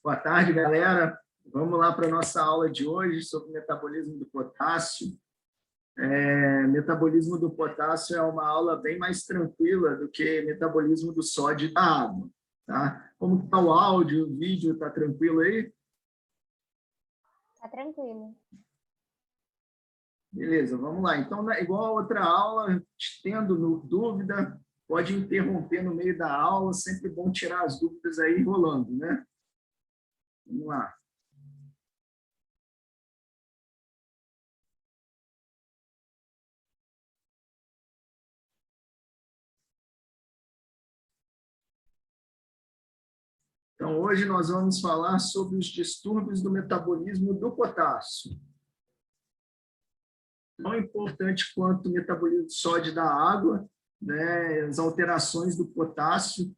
Boa tarde, galera. Vamos lá para a nossa aula de hoje sobre metabolismo do potássio. Metabolismo do potássio é uma aula bem mais tranquila do que metabolismo do sódio e da água. Tá? Como está o áudio, o vídeo, está tranquilo aí? Está tranquilo. Beleza, vamos lá. Então, igual a outra aula, tendo dúvida, pode interromper no meio da aula, sempre bom tirar as dúvidas aí rolando, né? Vamos lá. Então, hoje nós vamos falar sobre os distúrbios do metabolismo do potássio. Tão importante quanto o metabolismo do sódio da água, né, as alterações do potássio,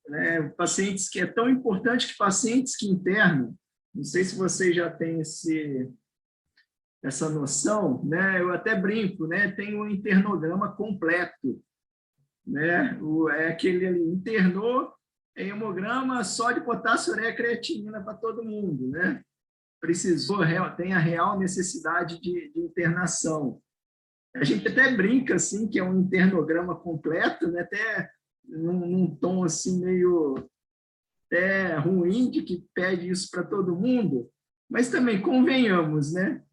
né, pacientes que é tão importante que pacientes que internam, não sei se vocês já têm essa noção, né, eu até brinco, né, tem um internograma completo, né, é aquele ali, internou, hemograma, sódio, potássio, ureia, creatinina para todo mundo, né? Precisou, tem a real necessidade de internação. A gente até brinca, assim, que é um internograma completo, né? Até num tom, assim, meio até ruim, de que pede isso para todo mundo, mas também convenhamos, né?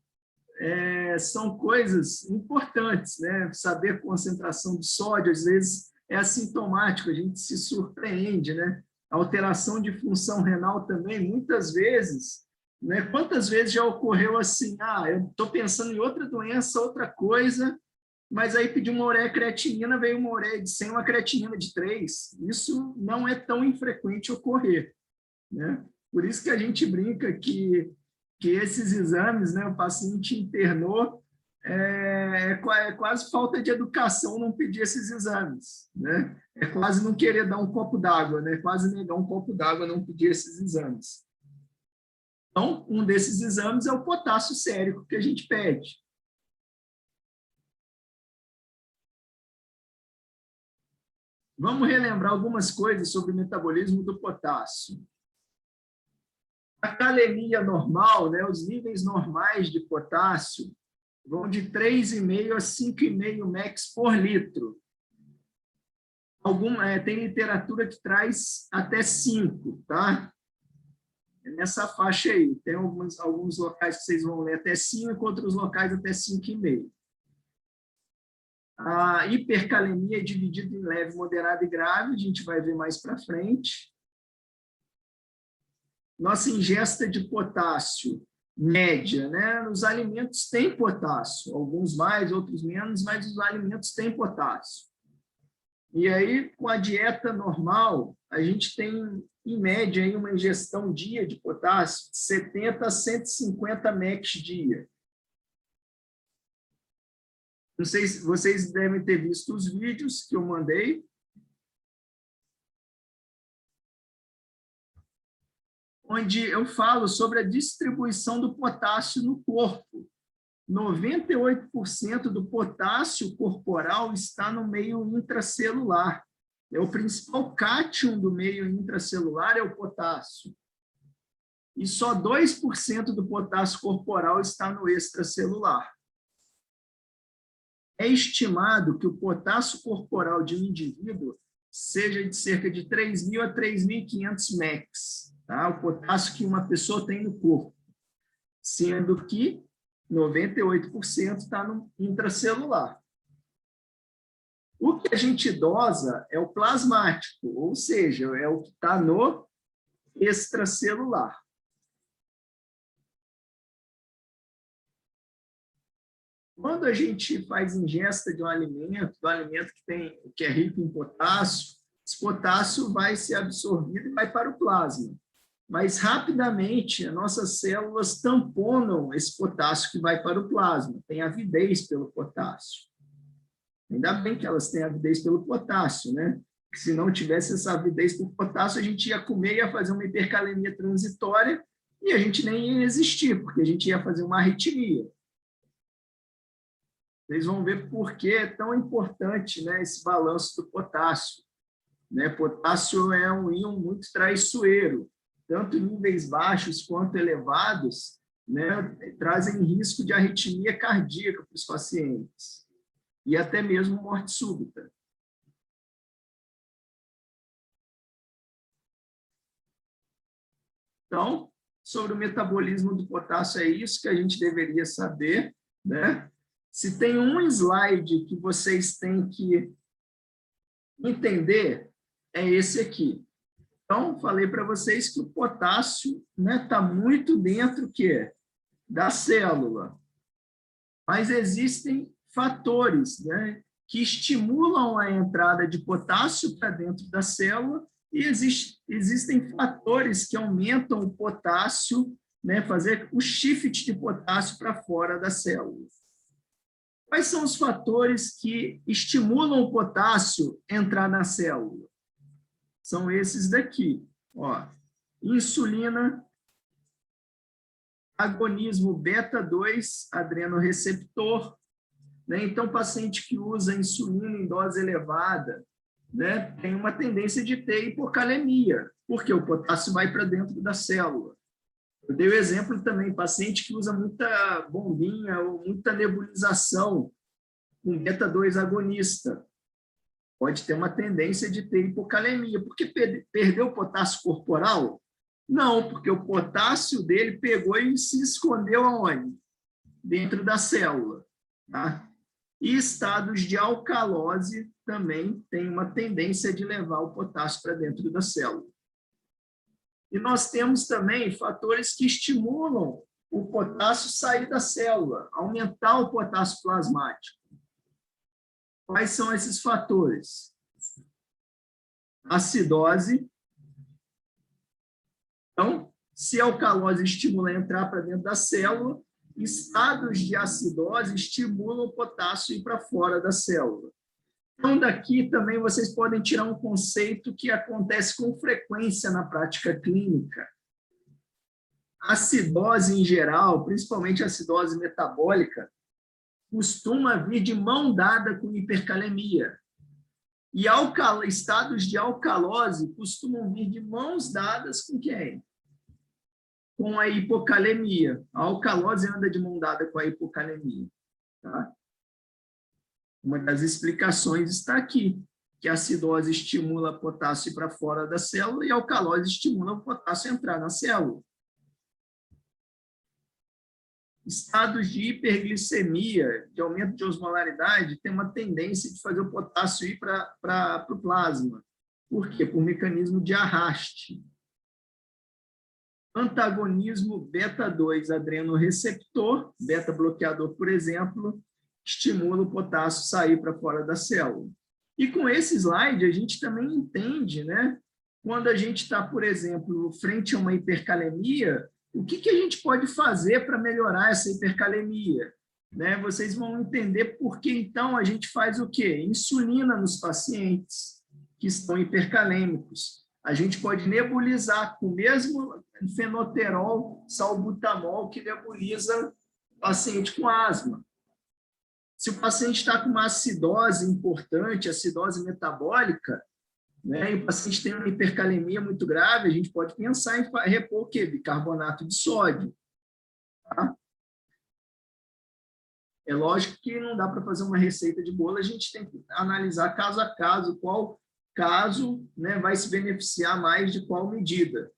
São coisas importantes, né? Saber a concentração de sódio, às vezes, é assintomático, a gente se surpreende, né? A alteração de função renal também, muitas vezes, né? Quantas vezes já ocorreu assim, eu estou pensando em outra doença, outra coisa, mas aí pedi uma ureia creatinina, veio uma ureia de 100, uma creatinina de 3. Isso não é tão infrequente ocorrer, né? Por isso que a gente brinca que esses exames, né, o paciente internou, é quase falta de educação não pedir esses exames, né? É quase não querer dar um copo d'água, né? Quase negar um copo d'água não pedir esses exames. Então, um desses exames é o potássio sérico que a gente pede. Vamos relembrar algumas coisas sobre o metabolismo do potássio. A calemia normal, né, os níveis normais de potássio, vão de 3,5 a 5,5 mEq por litro. Tem literatura que traz até 5, tá? É nessa faixa aí. Tem alguns locais que vocês vão ler até 5, outros locais até 5,5. A hipercalemia é dividida em leve, moderada e grave, a gente vai ver mais para frente. Nossa ingesta de potássio média, né? Os alimentos têm potássio, alguns mais, outros menos, mas os alimentos têm potássio. E aí, com a dieta normal, a gente tem, em média, aí, uma ingestão dia de potássio de 70 a 150 mEq dia. Não sei se vocês devem ter visto os vídeos que eu mandei. Onde eu falo sobre a distribuição do potássio no corpo. 98% do potássio corporal está no meio intracelular. O principal cátion do meio intracelular é o potássio. E só 2% do potássio corporal está no extracelular. É estimado que o potássio corporal de um indivíduo seja de cerca de 3.000 a 3.500 mEq. Tá? O potássio que uma pessoa tem no corpo, sendo que 98% está no intracelular. O que a gente dosa é o plasmático, ou seja, é o que está no extracelular. Quando a gente faz ingesta de um alimento que é rico em potássio, esse potássio vai ser absorvido e vai para o plasma. Mas, rapidamente, as nossas células tamponam esse potássio que vai para o plasma, tem avidez pelo potássio. Ainda bem que elas têm avidez pelo potássio, né? Porque se não tivesse essa avidez por potássio, a gente ia comer, ia fazer uma hipercalemia transitória e a gente nem ia existir, porque a gente ia fazer uma arritmia. Vocês vão ver por que é tão importante, né, esse balanço do potássio. Né? Potássio é um íon muito traiçoeiro. tanto níveis baixos quanto elevados, né, trazem risco de arritmia cardíaca para os pacientes e até mesmo morte súbita. Então, sobre o metabolismo do potássio, é isso que a gente deveria saber, né? Se tem um slide que vocês têm que entender, é esse aqui. Então, falei para vocês que o potássio, né, está muito dentro da célula. Mas existem fatores, né, que estimulam a entrada de potássio para dentro da célula e existem fatores que aumentam o potássio, né, fazer o shift de potássio para fora da célula. Quais são os fatores que estimulam o potássio a entrar na célula? São esses daqui. Ó, insulina, agonismo beta-2 adrenorreceptor, né? Então, paciente que usa insulina em dose elevada, né, tem uma tendência de ter hipocalemia, porque o potássio vai para dentro da célula. Eu dei o exemplo também, paciente que usa muita bombinha ou muita nebulização com beta-2 agonista, pode ter uma tendência de ter hipocalemia, porque perdeu o potássio corporal? Não, porque o potássio dele pegou e se escondeu aonde? Dentro da célula. Tá? E estados de alcalose também tem uma tendência de levar o potássio para dentro da célula. E nós temos também fatores que estimulam o potássio sair da célula, aumentar o potássio plasmático. Quais são esses fatores? Acidose. Então, se a alcalose estimula a entrar para dentro da célula, estados de acidose estimulam o potássio a ir para fora da célula. Então, daqui também vocês podem tirar um conceito que acontece com frequência na prática clínica. A acidose em geral, principalmente a acidose metabólica, costuma vir de mão dada com hipercalemia. E estados de alcalose costumam vir de mãos dadas com quem? Com a hipocalemia. A alcalose anda de mão dada com a hipocalemia. Tá? Uma das explicações está aqui, que a acidose estimula o potássio para fora da célula e a alcalose estimula o potássio a entrar na célula. Estados de hiperglicemia, de aumento de osmolaridade, tem uma tendência de fazer o potássio ir para o plasma. Por quê? Por mecanismo de arraste. Antagonismo beta-2 adrenorreceptor, beta-bloqueador, por exemplo, estimula o potássio sair para fora da célula. E com esse slide, a gente também entende, né? Quando a gente está, por exemplo, frente a uma hipercalemia, o que a gente pode fazer para melhorar essa hipercalemia? Né? Vocês vão entender por que, então, a gente faz o quê? Insulina nos pacientes que estão hipercalêmicos. A gente pode nebulizar com o mesmo fenoterol, salbutamol, que nebuliza o paciente com asma. Se o paciente está com uma acidose importante, acidose metabólica, né, e o paciente tem uma hipercalemia muito grave, a gente pode pensar em repor o quê? Bicarbonato de sódio. Tá? É lógico que não dá para fazer uma receita de bolo, a gente tem que analisar caso a caso, qual caso, né, vai se beneficiar mais de qual medida.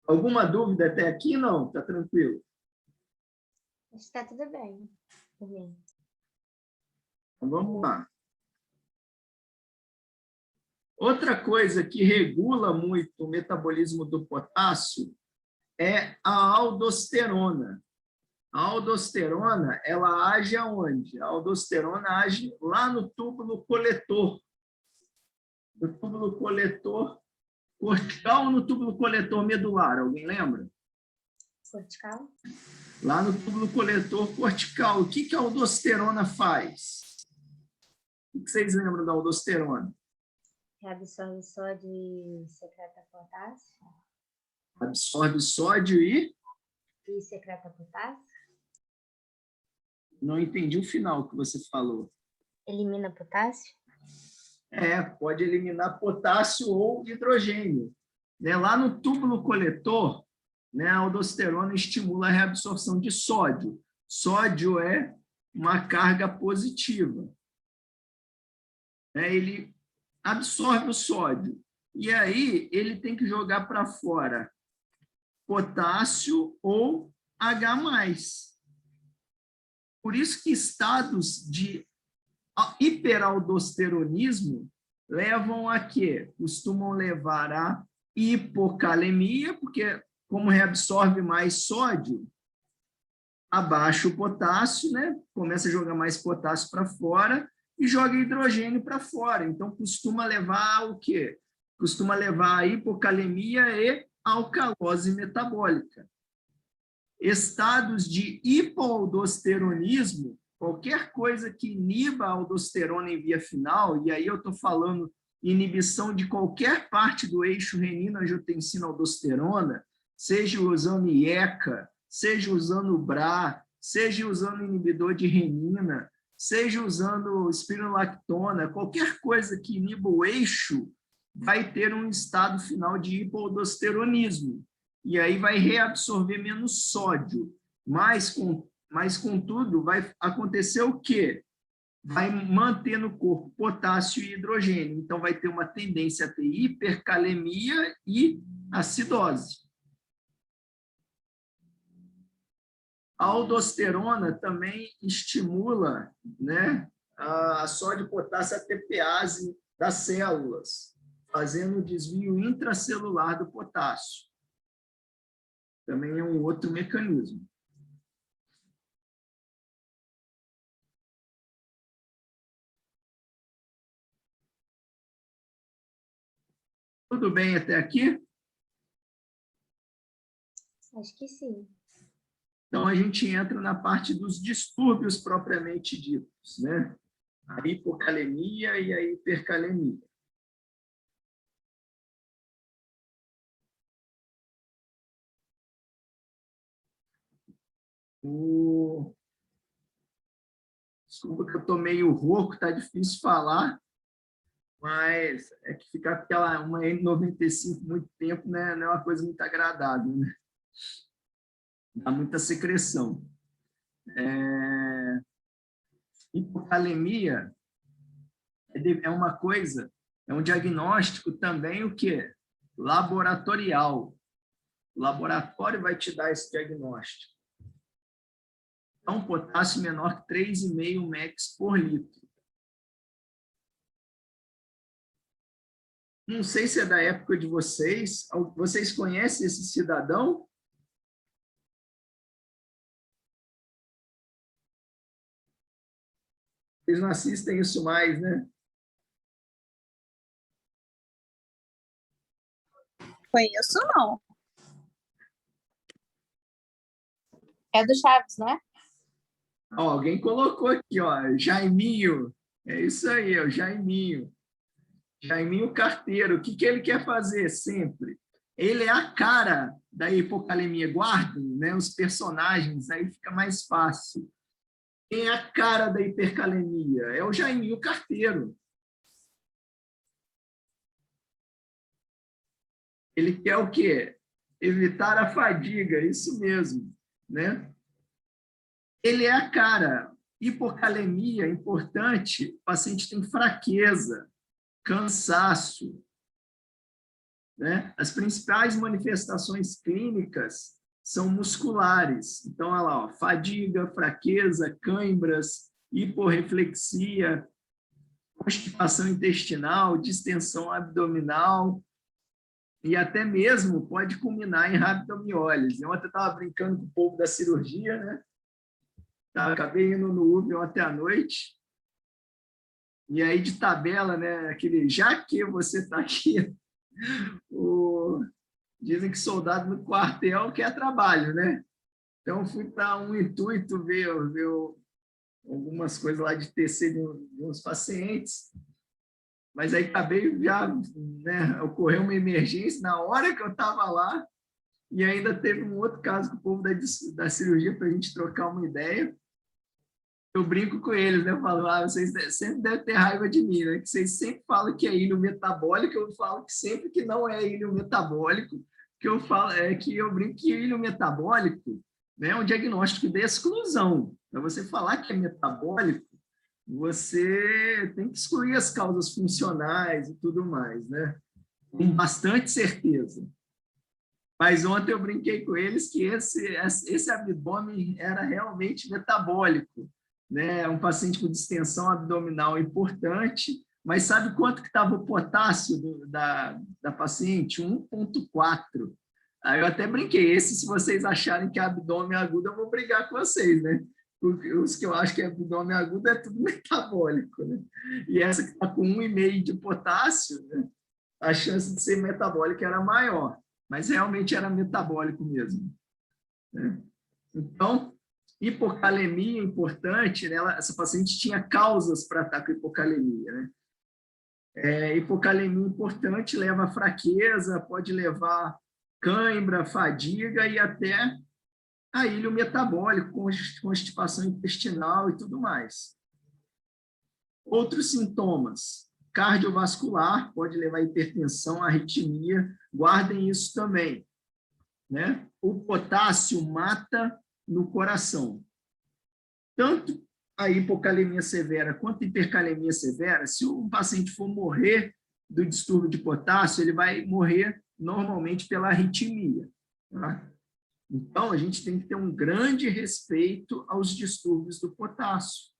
Alguma dúvida até aqui? Não? Está tranquilo? Está tudo bem. Então, vamos lá. Outra coisa que regula muito o metabolismo do potássio é a aldosterona. A aldosterona, ela age aonde? A aldosterona age lá no túbulo coletor. No túbulo coletor cortical ou no túbulo coletor medular? Alguém lembra? Cortical. Lá no túbulo coletor cortical. O que a aldosterona faz? O que vocês lembram da aldosterona? Absorve sódio e secreta potássio. Absorve sódio e secreta potássio. Não entendi o final que você falou. Elimina potássio. Pode eliminar potássio ou hidrogênio. Né? Lá no túbulo coletor, né, a aldosterona estimula a reabsorção de sódio. Sódio é uma carga positiva. Ele absorve o sódio. E aí ele tem que jogar para fora potássio ou H+. Por isso que estados de hiperaldosteronismo levam a quê? Costumam levar a hipocalemia, porque como reabsorve mais sódio, abaixa o potássio, né? Começa a jogar mais potássio para fora e joga hidrogênio para fora. Então, costuma levar o quê? Costuma levar a hipocalemia e alcalose metabólica. Estados de hipoaldosteronismo, qualquer coisa que iniba a aldosterona em via final, e aí eu estou falando inibição de qualquer parte do eixo renina-angiotensina-aldosterona, seja usando IECA, seja usando BRA, seja usando inibidor de renina, seja usando espironolactona, qualquer coisa que iniba o eixo vai ter um estado final de hipoaldosteronismo. E aí vai reabsorver menos sódio. Mas, contudo, vai acontecer o quê? Vai manter no corpo potássio e hidrogênio. Então, vai ter uma tendência a ter hipercalemia e acidose. A aldosterona também estimula, né, a sódio-potássio ATPase das células, fazendo o desvio intracelular do potássio. Também é um outro mecanismo. Tudo bem até aqui? Acho que sim. Então, a gente entra na parte dos distúrbios propriamente ditos, né? A hipocalemia e a hipercalemia. Desculpa que eu estou meio rouco, está difícil falar, mas é que ficar aquela uma N95 muito tempo, né, não é uma coisa muito agradável, né? Dá muita secreção. Hipocalemia é uma coisa, é um diagnóstico também o quê? Laboratorial. O laboratório vai te dar esse diagnóstico. Então, potássio menor que 3,5 mEq por litro. Não sei se é da época de vocês. Vocês conhecem esse cidadão? Vocês não assistem isso mais, né? Conheço, não. É do Chaves, né? Ó, alguém colocou aqui, ó, Jaiminho. É isso aí, o Jaiminho. Jaiminho Carteiro. O que ele quer fazer sempre? Ele é a cara da hipocalemia. Guardem, né, os personagens, aí fica mais fácil. Quem é a cara da hipercalemia? É o Jaiminho Carteiro. Ele quer o quê? Evitar a fadiga, isso mesmo, né? Ele é a cara. Hipocalemia, importante, o paciente tem fraqueza, cansaço, né? As principais manifestações clínicas são musculares. Então, olha lá, ó, fadiga, fraqueza, cãibras, hiporreflexia, constipação intestinal, distensão abdominal, e até mesmo pode culminar em rabdomiólise. Ontem eu estava brincando com o povo da cirurgia, né? Acabei indo no Uber ontem à noite, e aí de tabela, né? Aquele, já que você está aqui, dizem que soldado no quartel quer trabalho, né? Então, fui para um intuito ver algumas coisas lá de TC de uns pacientes, mas aí acabei já, né, ocorreu uma emergência na hora que eu estava lá, e ainda teve um outro caso com o povo da cirurgia para a gente trocar uma ideia. eu brinco com eles, né? Eu falo, vocês sempre devem ter raiva de mim, né? Que vocês sempre falam que é ilho metabólico, eu falo que sempre que não é ilho metabólico, que eu falo que eu brinco que ilho metabólico, né, é um diagnóstico de exclusão. Para você falar que é metabólico, você tem que excluir as causas funcionais e tudo mais, né? Com bastante certeza. Mas ontem eu brinquei com eles que esse abdômen era realmente metabólico, né? Um paciente com distensão abdominal importante, mas sabe quanto que estava o potássio da paciente? 1,4. Aí eu até brinquei, se vocês acharem que é abdômen agudo, eu vou brigar com vocês, né? Porque os que eu acho que é abdômen agudo é tudo metabólico, né? E essa que está com 1,5 de potássio, né? A chance de ser metabólica era maior, mas realmente era metabólico mesmo, né? Então, hipocalemia é importante, né? Essa paciente tinha causas para estar com hipocalemia, né? Hipocalemia importante leva a fraqueza, pode levar cãibra, fadiga e até a ilho metabólico, constipação intestinal e tudo mais. Outros sintomas: cardiovascular, pode levar a hipertensão, arritmia, guardem isso também, né? O potássio mata no coração. Tanto a hipocalemia severa quanto a hipercalemia severa, se um paciente for morrer do distúrbio de potássio, ele vai morrer normalmente pela arritmia, tá? Então, a gente tem que ter um grande respeito aos distúrbios do potássio.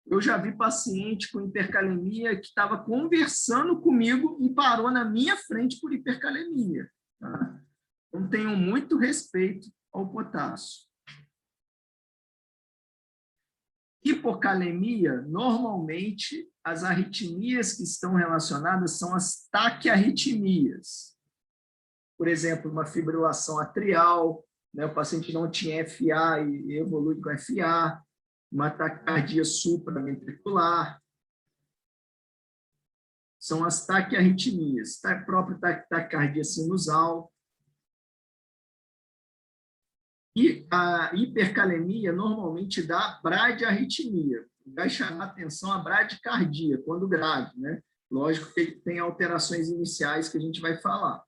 Eu já vi paciente com hipercalemia que estava conversando comigo e parou na minha frente por hipercalemia, tá? Então, tenham muito respeito ao potássio. Hipocalemia, normalmente, as arritmias que estão relacionadas são as taquiarritmias. Por exemplo, uma fibrilação atrial, né? O paciente não tinha FA e evolui com FA, uma taquicardia supraventricular. São as taquiarritmias, a própria taquicardia sinusal. E a hipercalemia normalmente dá bradiarritmia. Vai chamar atenção a bradicardia, quando grave, né? Lógico que tem alterações iniciais que a gente vai falar.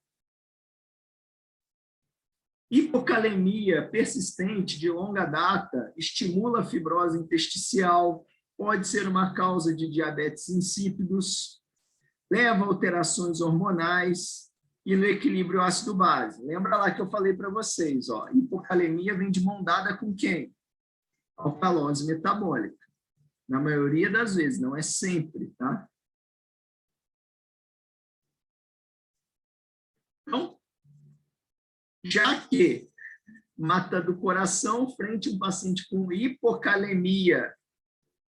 Hipocalemia persistente de longa data estimula a fibrose intersticial, pode ser uma causa de diabetes insípidos, leva a alterações hormonais e no equilíbrio ácido-base. Lembra lá que eu falei para vocês, ó, hipocalemia vem de mão dada com quem? Alcalose metabólica. Na maioria das vezes, não é sempre, tá? Então, já que mata do coração frente a um paciente com hipocalemia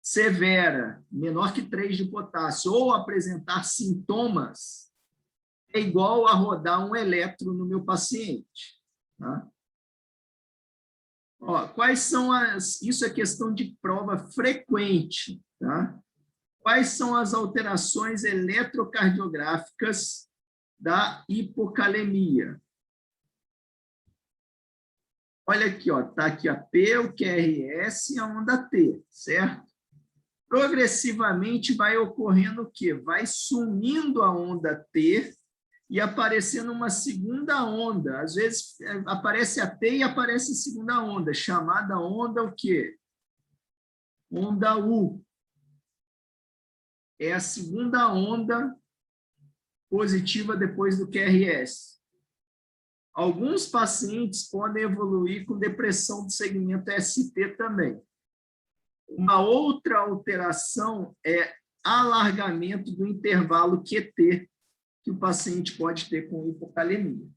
severa, menor que 3 de potássio, ou apresentar sintomas, é igual a rodar um eletro no meu paciente, tá? Ó, quais são as... Isso é questão de prova frequente, tá? Quais são as alterações eletrocardiográficas da hipocalemia? Olha aqui, ó, tá aqui a P, o QRS e a onda T, certo? Progressivamente vai ocorrendo o quê? Vai sumindo a onda T e aparecendo uma segunda onda. Às vezes aparece a T e aparece a segunda onda, chamada onda o quê? Onda U. É a segunda onda positiva depois do QRS. Alguns pacientes podem evoluir com depressão do segmento ST também. Uma outra alteração é alargamento do intervalo QT que o paciente pode ter com hipocalemia.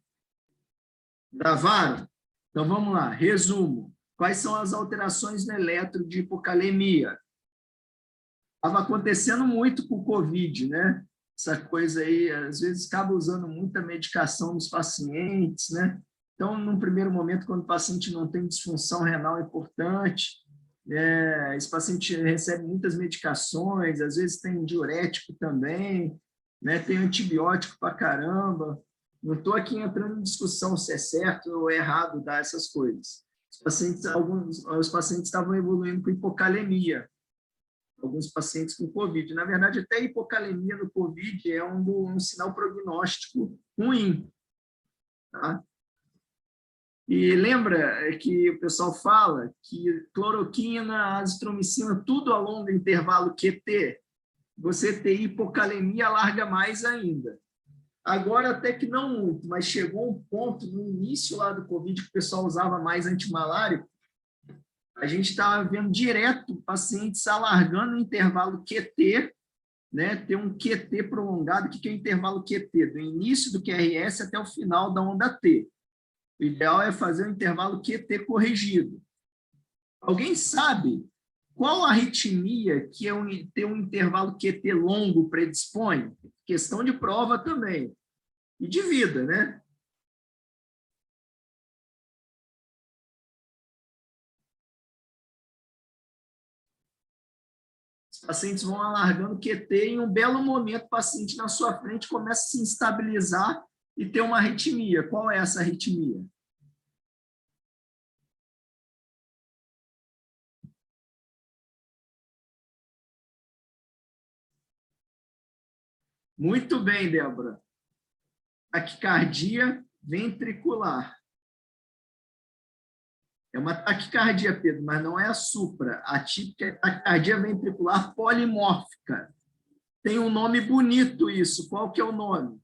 Gravaram? Então, vamos lá. Resumo. Quais são as alterações no eletro de hipocalemia? Estava acontecendo muito com o COVID, né? Essa coisa aí, às vezes, acaba usando muita medicação nos pacientes, né? Então, num primeiro momento, quando o paciente não tem disfunção renal importante, esse paciente recebe muitas medicações, às vezes tem diurético também, né? Tem antibiótico para caramba. Não estou aqui entrando em discussão se é certo ou errado dar essas coisas. Os pacientes estavam evoluindo com hipocalemia, alguns pacientes com Covid. Na verdade, até a hipocalemia no Covid é um sinal prognóstico ruim. Tá? E lembra que o pessoal fala que cloroquina, azitromicina, tudo ao longo do intervalo QT, você ter hipocalemia alarga mais ainda. Agora, até que não muito, mas chegou um ponto no início lá do Covid que o pessoal usava mais antimalárico, a gente estava vendo direto pacientes alargando o intervalo QT, né? Ter um QT prolongado. O que é o intervalo QT? Do início do QRS até o final da onda T. O ideal é fazer um intervalo QT corrigido. Alguém sabe qual arritmia que ter um intervalo QT longo predispõe? Questão de prova também. E de vida, né? Os pacientes vão alargando QT e em um belo momento o paciente na sua frente começa a se instabilizar e ter uma arritmia. Qual é essa arritmia? Muito bem, Débora. Taquicardia ventricular. É uma taquicardia, Pedro, mas não é a supra. A típica é taquicardia ventricular polimórfica. Tem um nome bonito isso. Qual que é o nome?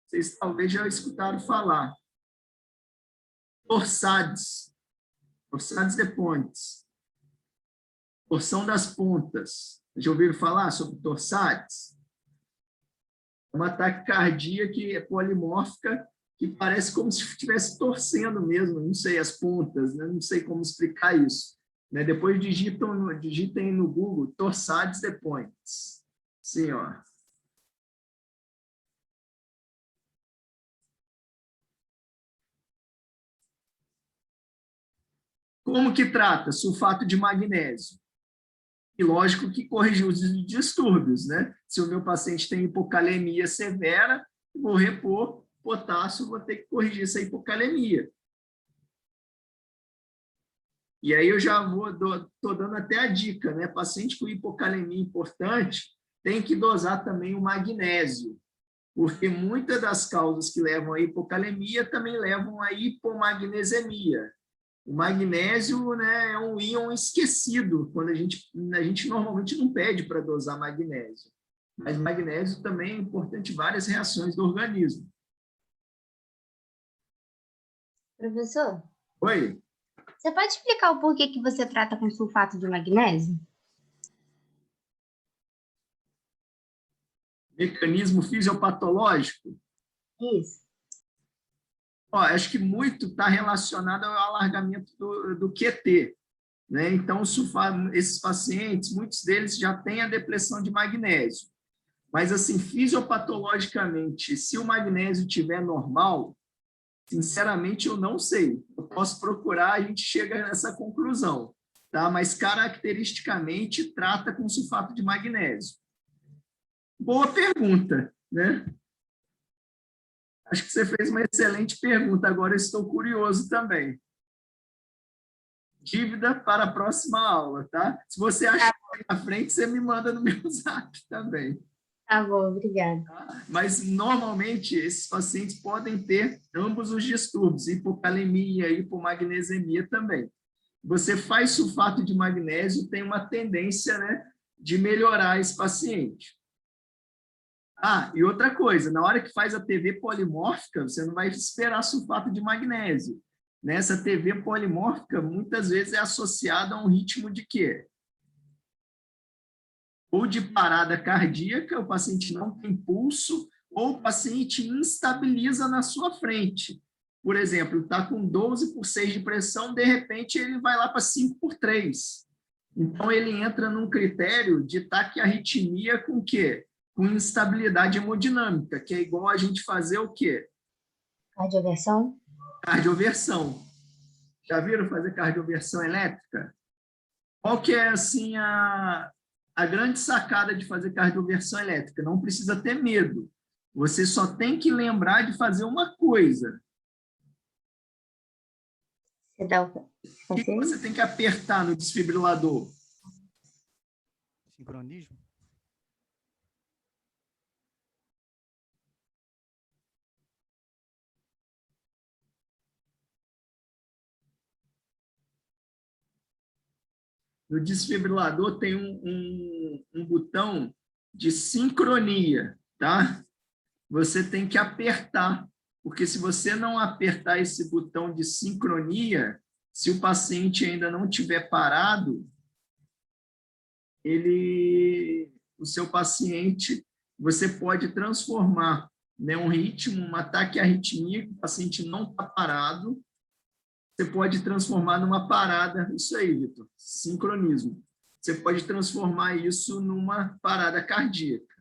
Vocês talvez já escutaram falar. Torsades. Torsades de pontes. Torção das pontas. Já ouviram falar sobre torsades? É uma taquicardia que é polimórfica, que parece como se estivesse torcendo mesmo, não sei, as pontas, né? Não sei como explicar isso. Né? Depois digitem no Google, torsades de pontes. Sim, ó. Como que trata? Sulfato de magnésio. E lógico que corrigir os distúrbios, né? Se o meu paciente tem hipocalemia severa, vou repor potássio, vou ter que corrigir essa hipocalemia. E aí eu já estou dando até a dica, né? Paciente com hipocalemia importante tem que dosar também o magnésio, porque muitas das causas que levam à hipocalemia também levam à hipomagnesemia. O magnésio, né, é um íon esquecido, quando a gente normalmente não pede para dosar magnésio. Mas magnésio também é importante em várias reações do organismo. Professor, Oi? você pode explicar o porquê que você trata com sulfato de magnésio? Mecanismo fisiopatológico? Isso. Ó, acho que muito está relacionado ao alargamento do QT. Né? Então, esses pacientes, muitos deles já têm a depressão de magnésio. Mas, assim, fisiopatologicamente, se o magnésio estiver normal, sinceramente, eu não sei. Eu posso procurar, a gente chega nessa conclusão. Tá? Mas, caracteristicamente, trata com sulfato de magnésio. Boa pergunta, né? Acho que você fez uma excelente pergunta. Agora eu estou curioso também. Dívida para a próxima aula, tá? Se você achar na frente, você me manda no meu zap também. Tá bom, obrigada. Tá? Mas, normalmente, esses pacientes podem ter ambos os distúrbios, hipocalemia e hipomagnesemia também. Você faz sulfato de magnésio, tem uma tendência, né, de melhorar esse paciente. Ah, e outra coisa, na hora que faz a TV polimórfica, você não vai esperar sulfato de magnésio. Nessa TV polimórfica, muitas vezes é associada a um ritmo de quê? Ou de parada cardíaca, o paciente não tem pulso, ou o paciente instabiliza na sua frente. Por exemplo, está com 12/6 de pressão, de repente ele vai lá para 5/3. Então, ele entra num critério de taquiarritmia com o quê? Com instabilidade hemodinâmica, que é igual a gente fazer o quê? Cardioversão? Cardioversão. Já viram fazer cardioversão elétrica? Qual que é, assim, a grande sacada de fazer cardioversão elétrica? Não precisa ter medo. Você só tem que lembrar de fazer uma coisa. Você dá O que você tem que apertar no desfibrilador? Sincronismo? No desfibrilador tem um botão de sincronia, tá? Você tem que apertar, porque se você não apertar esse botão de sincronia, se o paciente ainda não tiver parado, o seu paciente, você pode transformar, né, um ritmo, uma taquiarritmia, que o paciente não está parado, você pode transformar numa parada, isso aí, Vitor, sincronismo. Você pode transformar isso numa parada cardíaca.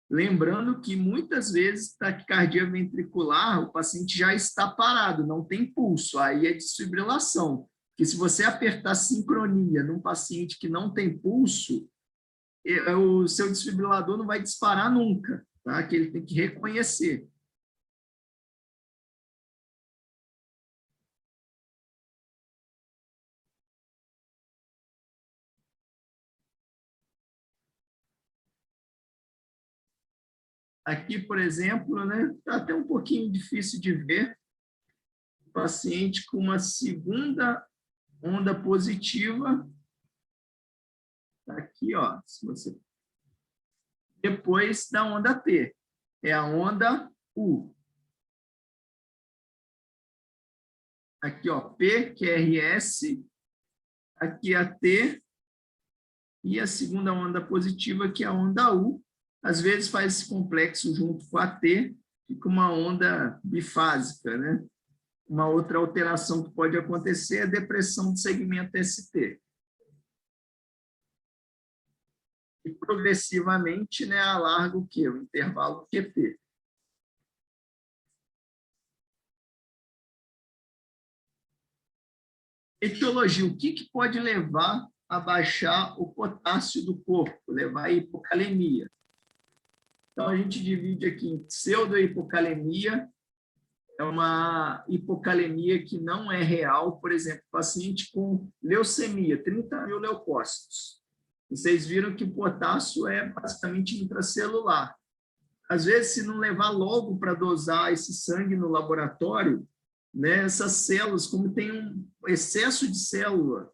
Lembrando que muitas vezes taquicardia ventricular, o paciente já está parado, não tem pulso, aí é desfibrilação. Porque se você apertar sincronia num paciente que não tem pulso, o seu desfibrilador não vai disparar nunca, tá? Que ele tem que reconhecer. Aqui, por exemplo, né, está até um pouquinho difícil de ver o paciente com uma segunda onda positiva. Tá aqui, ó, se você... Depois da onda T, é a onda U. Aqui, ó, P, QRS, aqui a T, e a segunda onda positiva, que é a onda U. Às vezes faz esse complexo junto com a T, fica uma onda bifásica, né? Uma outra alteração que pode acontecer é a depressão do segmento ST. E progressivamente, né, alarga o quê? O intervalo QT. Etiologia, o que pode levar a baixar o potássio do corpo, levar à hipocalemia? Então, a gente divide aqui em pseudo-hipocalemia, é uma hipocalemia que não é real, por exemplo, paciente com leucemia, 30 mil leucócitos. Vocês viram que o potássio é basicamente intracelular. Às vezes, se não levar logo para dosar esse sangue no laboratório, né, essas células, como tem um excesso de célula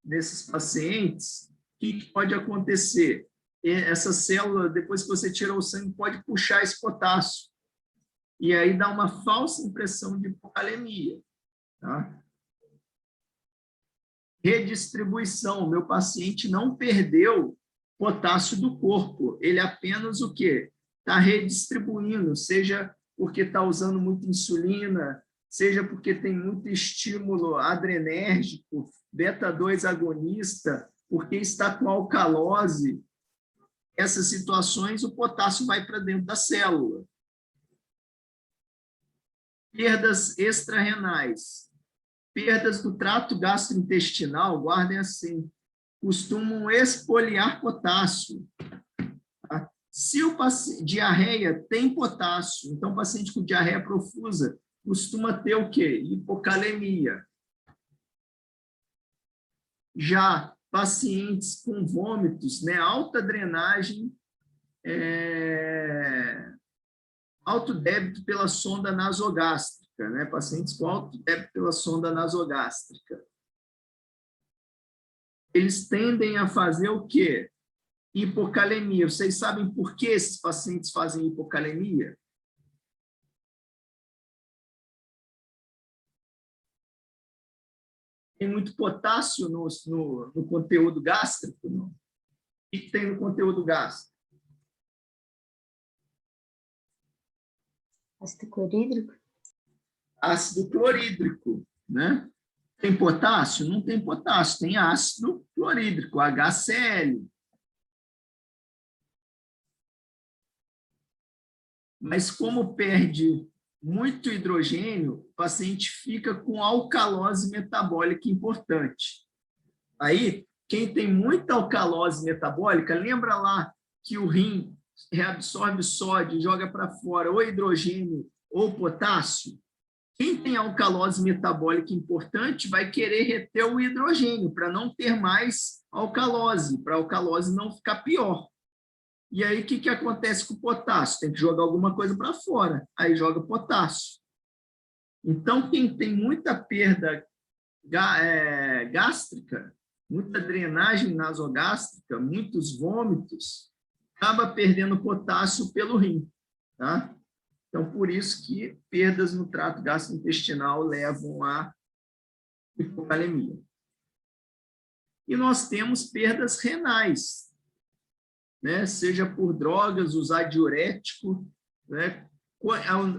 nesses pacientes, o que pode acontecer? Essa célula, depois que você tirou o sangue, pode puxar esse potássio. E aí dá uma falsa impressão de hipocalemia. Tá? Redistribuição. Meu paciente não perdeu potássio do corpo. Ele apenas o quê? Está redistribuindo, seja porque está usando muita insulina, seja porque tem muito estímulo adrenérgico, beta-2 agonista, porque está com alcalose. Essas situações, o potássio vai para dentro da célula. Perdas extrarrenais. Perdas do trato gastrointestinal, guardem assim, costumam expoliar potássio. Tá? Se o paciente, diarreia tem potássio, então o paciente com diarreia profusa costuma ter o quê? Hipocalemia. Já pacientes com vômitos, né, alta drenagem, alto débito pela sonda nasogástrica, né, pacientes com alto débito pela sonda nasogástrica. Eles tendem a fazer o quê? Hipocalemia. Vocês sabem por que esses pacientes fazem hipocalemia? Tem muito potássio no conteúdo gástrico? Não? O que tem no conteúdo gástrico? ácido clorídrico? Ácido clorídrico, né? Tem potássio? Não tem potássio, tem ácido clorídrico, HCl. Mas como perde muito hidrogênio, o paciente fica com alcalose metabólica importante. Aí, quem tem muita alcalose metabólica, lembra lá que o rim reabsorve sódio e joga para fora ou hidrogênio ou potássio? Quem tem alcalose metabólica importante vai querer reter o hidrogênio para não ter mais alcalose, para a alcalose não ficar pior. E aí, o que acontece com o potássio? Tem que jogar alguma coisa para fora, aí joga potássio. Então, quem tem muita perda gástrica, muita drenagem nasogástrica, muitos vômitos, acaba perdendo potássio pelo rim, tá? Então, por isso que perdas no trato gastrointestinal levam à hipocalemia. E nós temos perdas renais, né? Seja por drogas, usar diurético, né?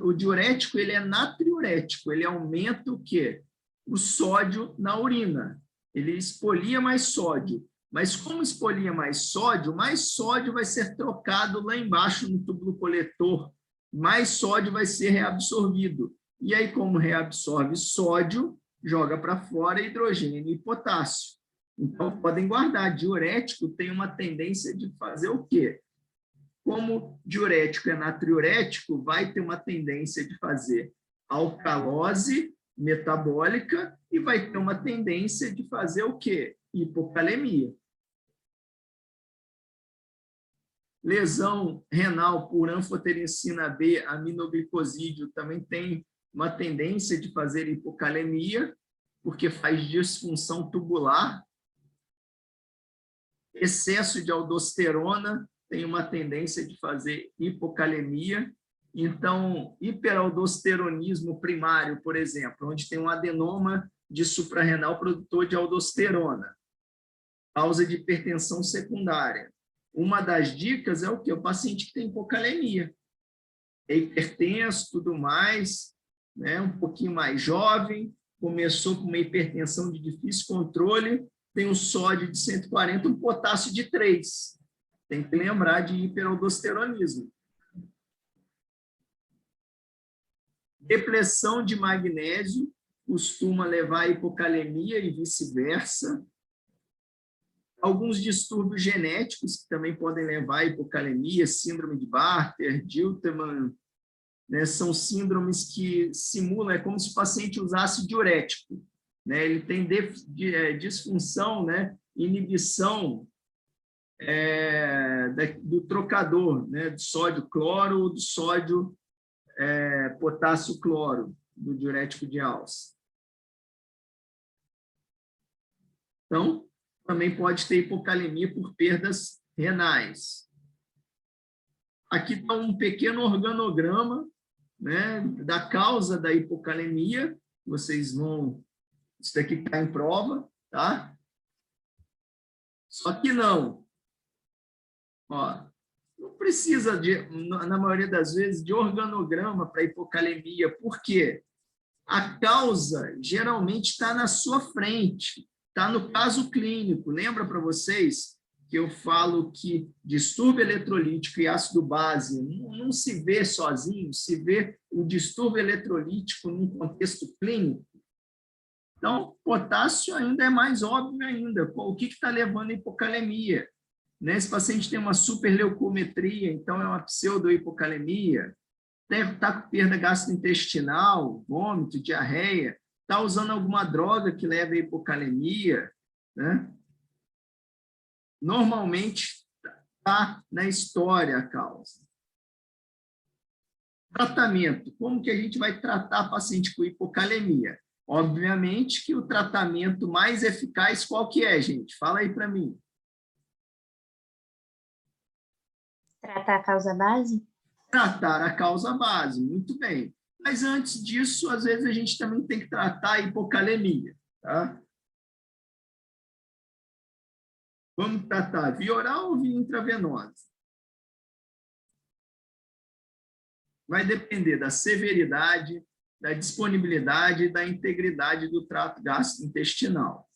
O diurético ele é natriurético, ele aumenta o quê? O sódio na urina. Ele expolia mais sódio. Mas como expolia mais sódio vai ser trocado lá embaixo no túbulo coletor, mais sódio vai ser reabsorvido. E aí, como reabsorve sódio, joga para fora hidrogênio e potássio. Então, podem guardar, diurético tem uma tendência de fazer o quê? Como diurético é natriurético, vai ter uma tendência de fazer alcalose metabólica e vai ter uma tendência de fazer o quê? Hipocalemia. Lesão renal por anfotericina B, aminoglicosídeo, também tem uma tendência de fazer hipocalemia, porque faz disfunção tubular. Excesso de aldosterona tem uma tendência de fazer hipocalemia. Então, hiperaldosteronismo primário, por exemplo, onde tem um adenoma de suprarrenal produtor de aldosterona, causa de hipertensão secundária. Uma das dicas é o quê? O paciente que tem hipocalemia. É hipertenso, tudo mais, né? Um pouquinho mais jovem, começou com uma hipertensão de difícil controle, tem um sódio de 140, um potássio de 3. Tem que lembrar de hiperaldosteronismo. Depressão de magnésio costuma levar à hipocalemia e vice-versa. Alguns distúrbios genéticos que também podem levar à hipocalemia, síndrome de Bartter, Dilterman, né, são síndromes que simulam, é como se o paciente usasse diurético, né, ele tem disfunção, né, inibição do trocador, né, do sódio-cloro ou do sódio potássio-cloro, do diurético de Alce. Então, também pode ter hipocalemia por perdas renais. Aqui está um pequeno organograma, né, da causa da hipocalemia. Vocês vão... Isso daqui está em prova, tá? Só que não. Ó, não precisa, na maioria das vezes, de organograma para hipocalemia. Por quê? A causa geralmente está na sua frente. Está no caso clínico. Lembra para vocês que eu falo que distúrbio eletrolítico e ácido base não se vê sozinho, se vê o distúrbio eletrolítico num contexto clínico? Então, potássio ainda é mais óbvio ainda. O que está levando à hipocalemia? Né? Esse paciente tem uma superleucometria, então é uma pseudohipocalemia. Está com perda gastrointestinal, vômito, diarreia. Está usando alguma droga que leva à hipocalemia, né? Normalmente está na história a causa. Tratamento. Como que a gente vai tratar paciente com hipocalemia? Obviamente que o tratamento mais eficaz qual que é, gente? Fala aí para mim. Tratar a causa base? Tratar a causa base, muito bem. Mas antes disso, às vezes a gente também tem que tratar a hipocalemia, tá? Vamos tratar via oral ou via intravenosa? Vai depender da severidade, da disponibilidade e da integridade do trato gastrointestinal.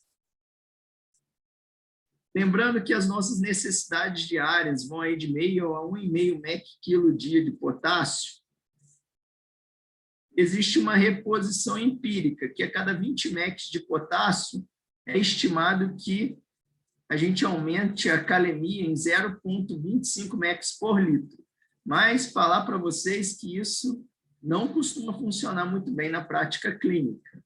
Lembrando que as nossas necessidades diárias vão aí de meio a 1,5 mEq/kg dia de potássio. Existe uma reposição empírica, que a cada 20 mEq de potássio é estimado que a gente aumente a calemia em 0,25 mEq por litro. Mas falar para vocês que isso não costuma funcionar muito bem na prática clínica.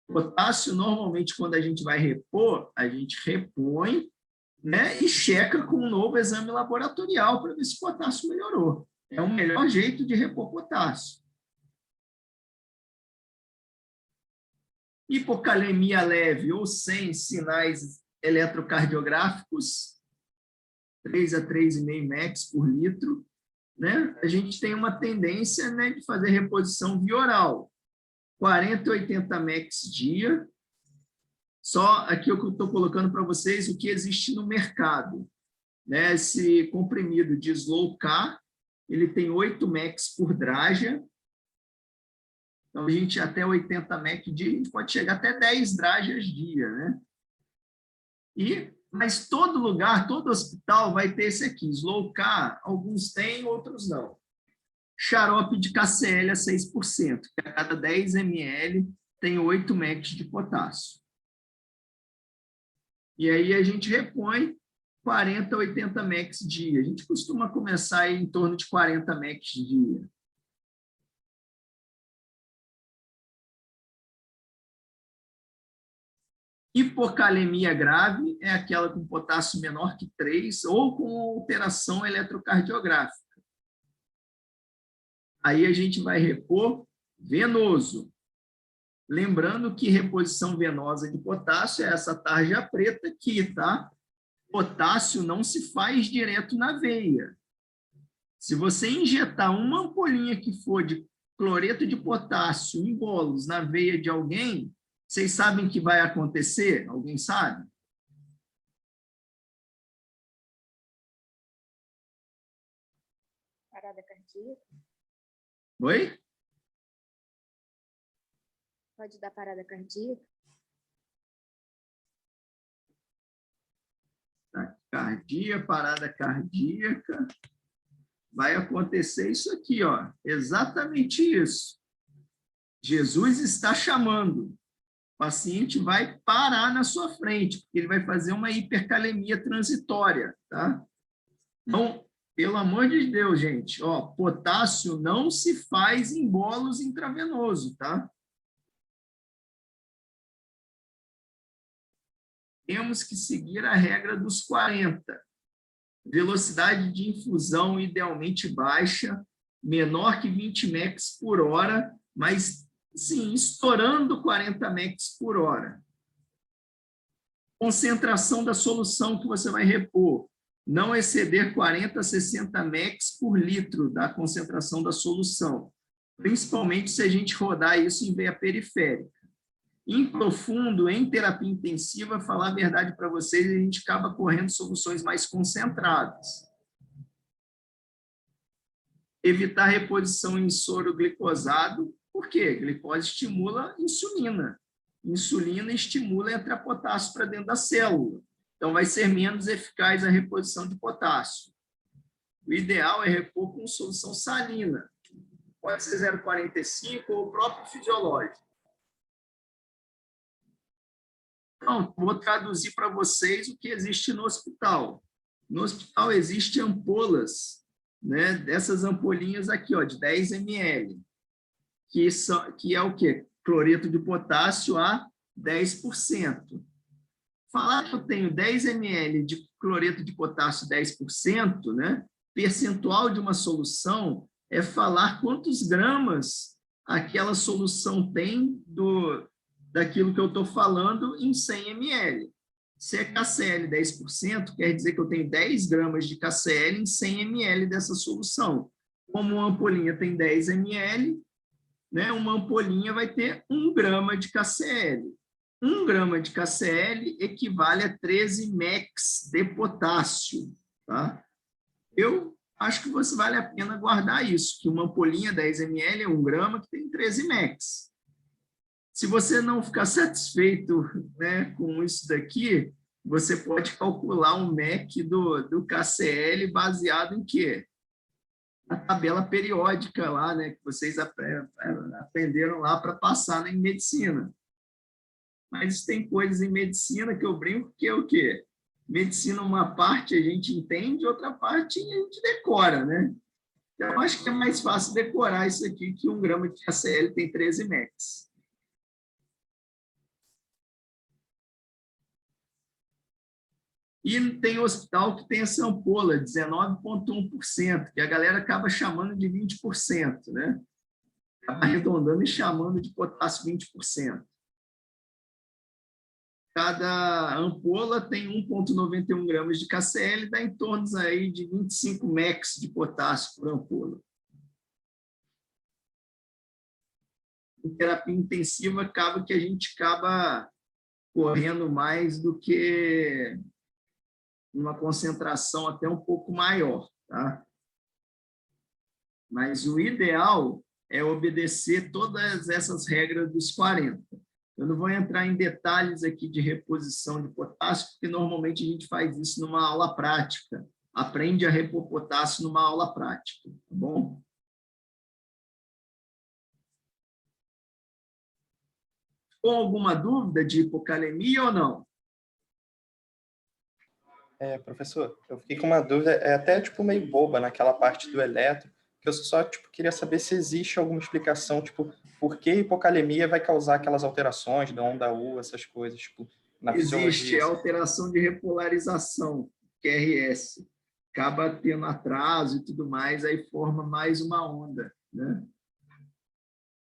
Potássio, normalmente, quando a gente vai repor, a gente repõe, né, e checa com um novo exame laboratorial para ver se o potássio melhorou. É o melhor jeito de repor potássio. Hipocalemia leve ou sem sinais eletrocardiográficos, 3 a 3,5 MECs por litro, né? A gente tem uma tendência, né, de fazer reposição via oral, 40 a 80 MECs dia. Só aqui eu estou colocando para vocês o que existe no mercado, né? Esse comprimido de Slow-K, ele tem 8 MECs por drágia. Então, a gente até 80 MEC dia, a gente pode chegar até 10 drágias dia, né? Mas todo lugar, todo hospital vai ter esse aqui, Slow-K, alguns têm, outros não. Xarope de KCl a 6%, que a cada 10 ml tem 8 MECs de potássio. E aí a gente repõe 40 a 80 MECs dia. A gente costuma começar aí em torno de 40 MECs dia. Hipocalemia grave é aquela com potássio menor que 3 ou com alteração eletrocardiográfica. Aí a gente vai repor venoso. Lembrando que reposição venosa de potássio é essa tarja preta aqui, tá? Potássio não se faz direto na veia. Se você injetar uma ampolinha que for de cloreto de potássio em bolos na veia de alguém, vocês sabem o que vai acontecer? Alguém sabe? Parada cardíaca. Oi? Pode dar parada cardíaca? Taquicardia, parada cardíaca. Vai acontecer isso aqui, ó. Exatamente isso. Jesus está chamando. O paciente vai parar na sua frente, porque ele vai fazer uma hipercalemia transitória, tá? Então, pelo amor de Deus, gente, ó, potássio não se faz em bolos intravenoso, tá? Temos que seguir a regra dos 40. Velocidade de infusão idealmente baixa, menor que 20 MECs por hora, mas, sim, estourando 40 MECs por hora. Concentração da solução que você vai repor. Não exceder 40 a 60 MECs por litro da concentração da solução, principalmente se a gente rodar isso em veia periférica. Em profundo, em terapia intensiva, falar a verdade para vocês, a gente acaba correndo soluções mais concentradas. Evitar reposição em soro glicosado, por quê? Glicose estimula insulina. Insulina estimula entrar potássio para dentro da célula. Então, vai ser menos eficaz a reposição de potássio. O ideal é repor com solução salina. Pode ser 0,45 ou o próprio fisiológico. Então, vou traduzir para vocês o que existe no hospital. No hospital existem ampolas, né, dessas ampolinhas aqui, ó, de 10 ml, que é o quê? Cloreto de potássio a 10%. Falar que eu tenho 10 ml de cloreto de potássio 10%, né, percentual de uma solução, é falar quantos gramas aquela solução tem daquilo que eu estou falando em 100 ml. Se é KCl 10%, quer dizer que eu tenho 10 gramas de KCl em 100 ml dessa solução. Como uma ampolinha tem 10 ml, né, uma ampolinha vai ter 1 grama de KCl. 1 grama de KCl equivale a 13 MECs de potássio. Tá? Eu acho que vale a pena guardar isso, que uma ampolinha 10 ml é 1 grama que tem 13 MECs. Se você não ficar satisfeito, né, com isso daqui, você pode calcular um MEC do KCl baseado em quê? Na tabela periódica lá, né, que vocês aprenderam lá para passar em medicina. Mas tem coisas em medicina que eu brinco que é o quê? Medicina, uma parte a gente entende, outra parte a gente decora, né? Eu acho que é mais fácil decorar isso aqui, que 1 grama de HCl tem 13 mEq. E tem hospital que tem essa ampola, 19,1%, que a galera acaba chamando de 20%, né? Acaba arredondando e chamando de potássio 20%. Cada ampola tem 1,91 gramas de KCl, dá em torno aí de 25 mEq de potássio por ampola. Em terapia intensiva, acaba que a gente acaba correndo mais do que uma concentração até um pouco maior, tá? Mas o ideal é obedecer todas essas regras dos 40. Eu não vou entrar em detalhes aqui de reposição de potássio, porque normalmente a gente faz isso numa aula prática. Aprende a repor potássio numa aula prática, tá bom? Com alguma dúvida de hipocalemia ou não? Professor, eu fiquei com uma dúvida, até tipo meio boba naquela parte do eletro, que eu só tipo queria saber se existe alguma explicação, tipo, por que hipocalemia vai causar aquelas alterações da onda U, essas coisas, tipo, na fisiologia. Existe alteração de repolarização, QRS. Acaba tendo atraso e tudo mais, aí forma mais uma onda, né?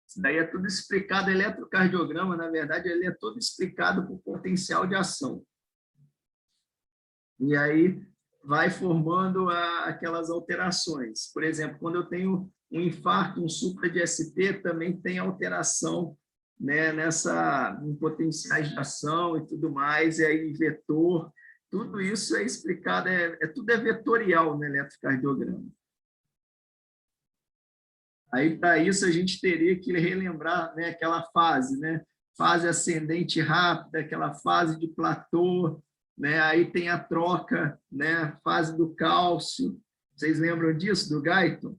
Isso daí é tudo explicado, eletrocardiograma, na verdade, ele é todo explicado por potencial de ação. E aí vai formando aquelas alterações. Por exemplo, quando eu tenho um infarto, um supra de ST, também tem alteração, né, em potenciais de ação e tudo mais, e aí vetor, tudo isso é explicado, tudo é vetorial no eletrocardiograma. Aí, para isso, a gente teria que relembrar, né, aquela fase, né? Fase ascendente rápida, aquela fase de platô, né? Aí tem a troca, né? Fase do cálcio. Vocês lembram disso, do Guyton?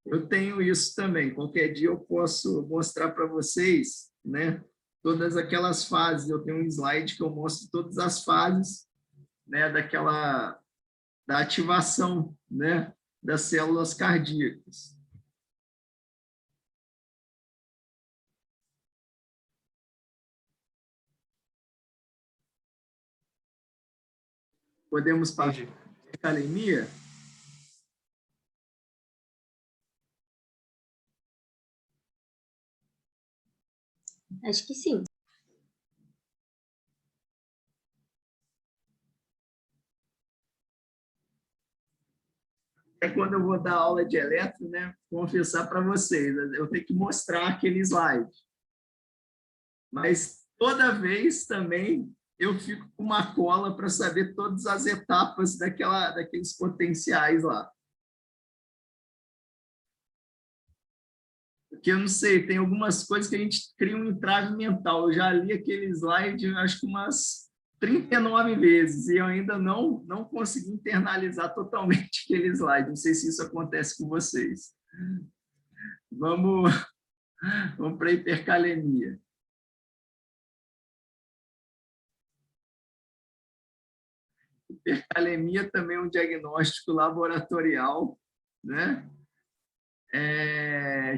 Eu tenho isso também. Qualquer dia eu posso mostrar para vocês, né? Todas aquelas fases. Eu tenho um slide que eu mostro todas as fases, né? Da ativação, né? Das células cardíacas. Podemos passar para a hipocalemia? Acho que sim. Quando eu vou dar aula de eletro, né, confessar para vocês, eu tenho que mostrar aquele slide. Mas toda vez também eu fico com uma cola para saber todas as etapas daqueles potenciais lá. Porque eu não sei, tem algumas coisas que a gente cria um entrave mental. Eu já li aquele slide, acho que umas 39 vezes, e eu ainda não consegui internalizar totalmente aquele slide. Não sei se isso acontece com vocês. Vamos para a hipercalemia. Hipercalemia também é um diagnóstico laboratorial, né?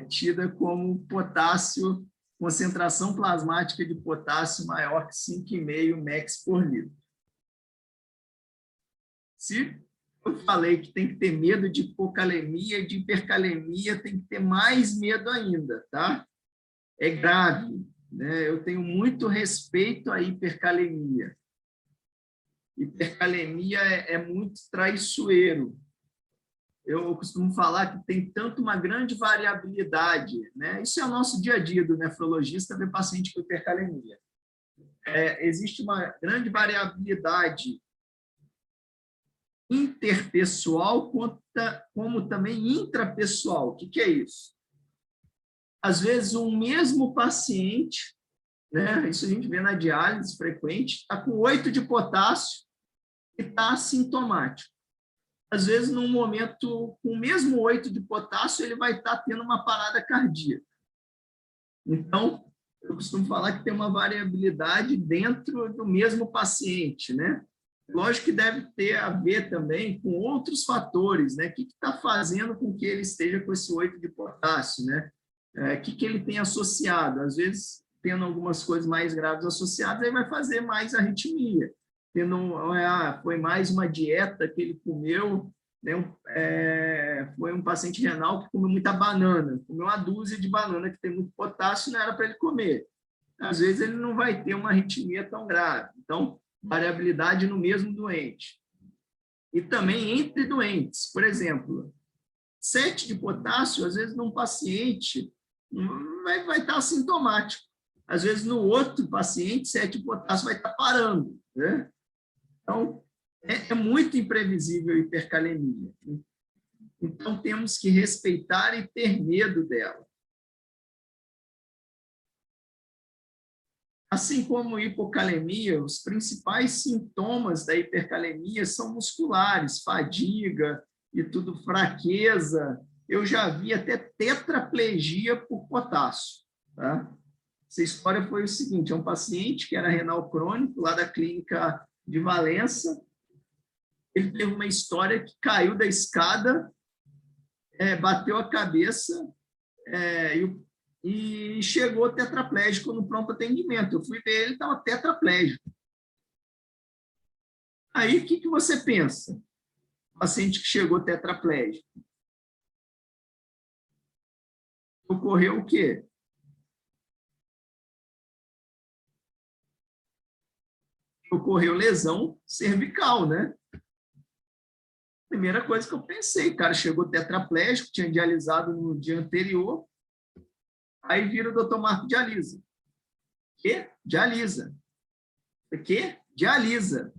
Tida como potássio, concentração plasmática de potássio maior que 5,5 mEq por litro. Se eu falei que tem que ter medo de hipocalemia, de hipercalemia, tem que ter mais medo ainda, tá? É grave, né? Eu tenho muito respeito à hipercalemia. Hipercalemia é muito traiçoeiro. Eu costumo falar que tem tanto uma grande variabilidade, né? Isso é o nosso dia a dia do nefrologista, ver paciente com hipercalemia. Existe uma grande variabilidade interpessoal, como também intrapessoal. O que é isso? Às vezes, um mesmo paciente, né? Isso a gente vê na diálise frequente, está com 8 de potássio e está assintomático. Às vezes, num momento com o mesmo 8 de potássio, ele vai estar tendo uma parada cardíaca. Então, eu costumo falar que tem uma variabilidade dentro do mesmo paciente, né? Lógico que deve ter a ver também com outros fatores, né? O que está fazendo com que ele esteja com esse 8 de potássio, né? O que ele tem associado? Às vezes, tendo algumas coisas mais graves associadas, aí vai fazer mais arritmia. Foi mais uma dieta que ele comeu, né? Foi um paciente renal que comeu muita banana, comeu uma dúzia de banana que tem muito potássio, não era para ele comer. Às vezes, ele não vai ter uma arritmia tão grave. Então, variabilidade no mesmo doente. E também entre doentes. Por exemplo, 7 de potássio, às vezes, num paciente, vai estar assintomático. Às vezes, no outro paciente, 7 de potássio vai estar parando, né? Então, é muito imprevisível a hipercalemia. Então, temos que respeitar e ter medo dela. Assim como hipocalemia, os principais sintomas da hipercalemia são musculares, fadiga e tudo, fraqueza. Eu já vi até tetraplegia por potássio. Tá? Essa história foi o seguinte, é um paciente que era renal crônico, lá da clínica de Valença. Ele teve uma história que caiu da escada, bateu a cabeça e chegou tetraplégico no pronto atendimento. Eu fui ver ele, estava tetraplégico. Aí, o que você pensa? O paciente que chegou tetraplégico. Ocorreu o quê? Ocorreu lesão cervical, né? Primeira coisa que eu pensei, o cara chegou tetraplégico, tinha dialisado no dia anterior, aí vira o doutor Marco dialisa. Que? Dialisa. Que? Dialisa.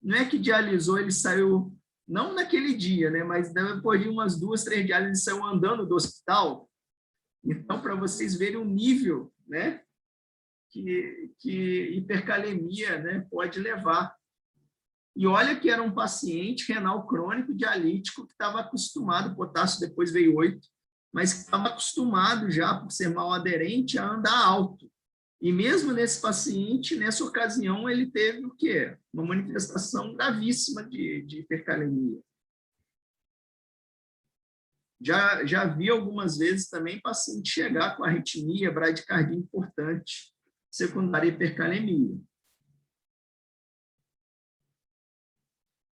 Não é que dialisou, ele saiu, não naquele dia, né? Mas depois de umas 2, 3 diálises, ele saiu andando do hospital. Então, para vocês verem o nível, né, que hipercalemia, né, pode levar. E olha que era um paciente renal crônico dialítico que estava acostumado, potássio depois veio 8, mas que estava acostumado já, por ser mal aderente, a andar alto. E mesmo nesse paciente, nessa ocasião, ele teve o quê? Uma manifestação gravíssima de hipercalemia. Já vi algumas vezes também paciente chegar com arritmia, bradicardia importante, secundária hipercalemia.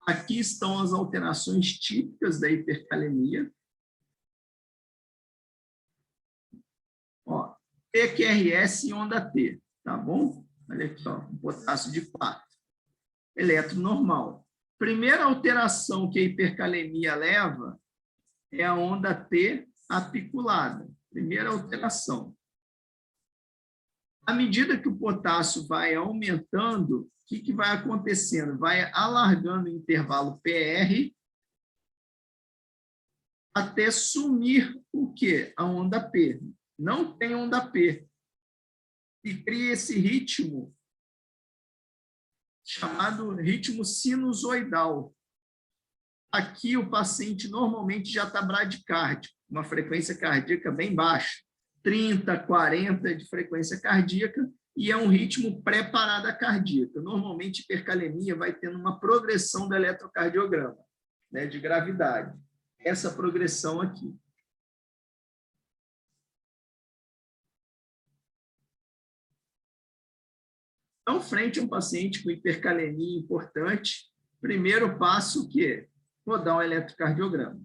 Aqui estão as alterações típicas da hipercalemia. Ó, PQRS e onda T, tá bom? Olha aqui, ó, um potássio de 4. Eletro normal. Primeira alteração que a hipercalemia leva é a onda T apiculada. Primeira alteração. À medida que o potássio vai aumentando, o que vai acontecendo? Vai alargando o intervalo PR até sumir o quê? A onda P. Não tem onda P. E cria esse ritmo chamado ritmo sinusoidal. Aqui o paciente normalmente já está bradicárdico, uma frequência cardíaca bem baixa, 30, 40 de frequência cardíaca, e é um ritmo pré-parada cardíaca. Normalmente, hipercalemia vai tendo uma progressão do eletrocardiograma, né, de gravidade. Essa progressão aqui. Então, frente a um paciente com hipercalemia importante, primeiro passo o quê? Vou dar um eletrocardiograma.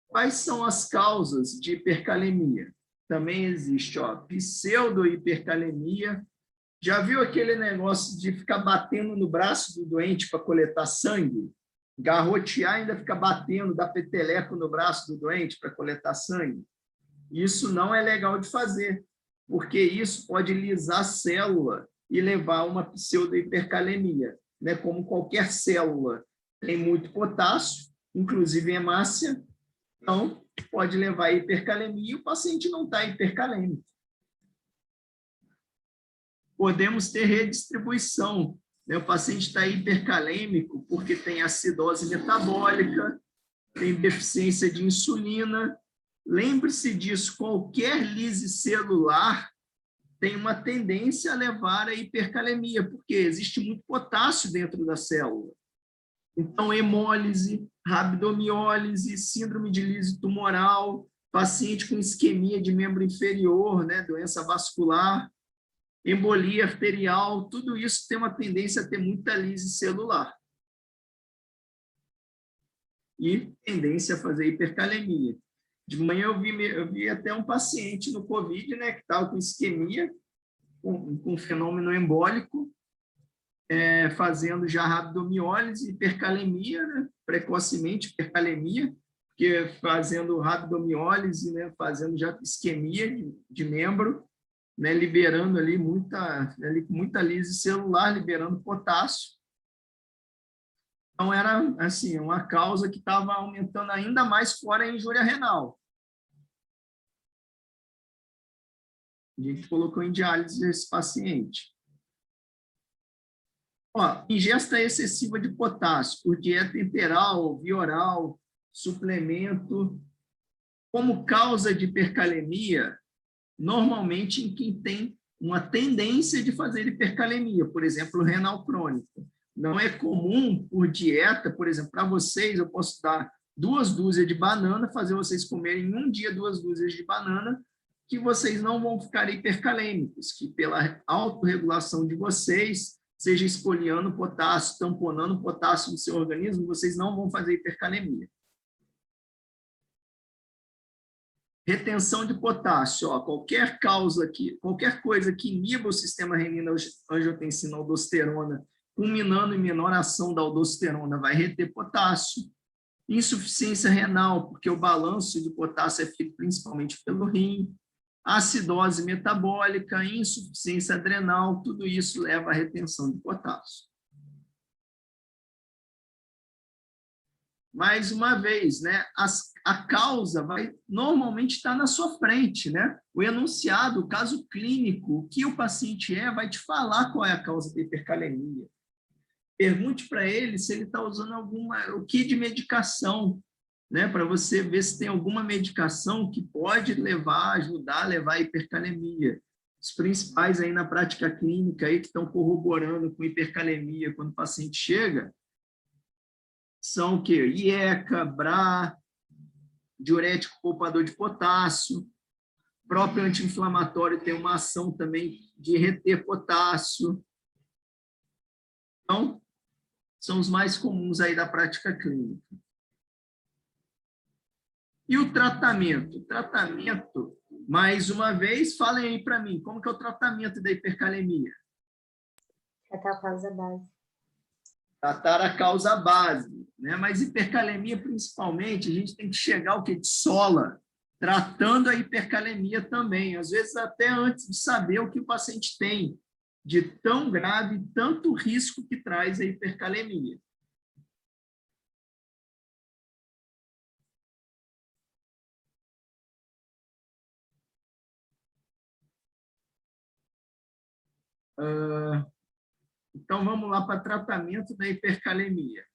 Quais são as causas de hipercalemia? Também existe, ó, pseudo-hipercalemia. Já viu aquele negócio de ficar batendo no braço do doente para coletar sangue? Garrotear, ainda fica batendo, dar peteleco no braço do doente para coletar sangue? Isso não é legal de fazer, porque isso pode lisar a célula e levar a uma pseudo-hipercalemia, né? Como qualquer célula tem muito potássio, inclusive hemácia, então pode levar a hipercalemia e o paciente não está hipercalêmico. Podemos ter redistribuição, né? O paciente está hipercalêmico porque tem acidose metabólica, tem deficiência de insulina. Lembre-se disso, qualquer lise celular tem uma tendência a levar à hipercalemia, porque existe muito potássio dentro da célula. Então, hemólise, rabdomiólise, síndrome de lise tumoral, paciente com isquemia de membro inferior, né, doença vascular, embolia arterial, tudo isso tem uma tendência a ter muita lise celular. E tendência a fazer hipercalemia. De manhã eu vi até um paciente no COVID, né, que estava com isquemia, com fenômeno embólico, fazendo já rabdomiólise, hipercalemia, né, precocemente hipercalemia, porque fazendo rabdomiólise, né, fazendo já isquemia de membro, né, liberando ali muita lise celular, liberando potássio. Então, era assim, uma causa que estava aumentando ainda mais fora a injúria renal. A gente colocou em diálise esse paciente. Ó, ingesta excessiva de potássio, por dieta enteral, via oral, suplemento. Como causa de hipercalemia, normalmente em quem tem uma tendência de fazer hipercalemia, por exemplo, renal crônico. Não é comum por dieta, por exemplo, para vocês, eu posso dar 2 dúzias de banana, fazer vocês comerem em um dia 2 dúzias de banana, que vocês não vão ficar hipercalêmicos, que pela autorregulação de vocês, seja espoliando potássio, tamponando potássio no seu organismo, vocês não vão fazer hipercalemia. Retenção de potássio, ó, qualquer coisa que iniba o sistema renina-angiotensina-aldosterona, culminando em menor ação da aldosterona, vai reter potássio. Insuficiência renal, porque o balanço de potássio é feito principalmente pelo rim. Acidose metabólica, insuficiência adrenal, tudo isso leva à retenção de potássio. Mais uma vez, né, a causa vai normalmente estar na sua frente, né? O enunciado, o caso clínico, o que o paciente vai te falar qual é a causa da hipercalemia. Pergunte para ele se ele está usando o que de medicação, né, para você ver se tem alguma medicação que pode ajudar a levar a hipercalemia. Os principais aí na prática clínica aí que estão corroborando com hipercalemia quando o paciente chega são o quê? IECA, BRA, diurético poupador de potássio, o próprio anti-inflamatório tem uma ação também de reter potássio. Então, são os mais comuns aí da prática clínica. E o tratamento? O tratamento, mais uma vez, falem aí para mim, como que é o tratamento da hipercalemia? Tratar a causa base. Tratar a causa base, né? Mas hipercalemia, principalmente, a gente tem que chegar ao que? De sola, tratando a hipercalemia também, às vezes até antes de saber o que o paciente tem, de tão grave, tanto risco que traz a hipercalemia. Então, vamos lá para tratamento da hipercalemia.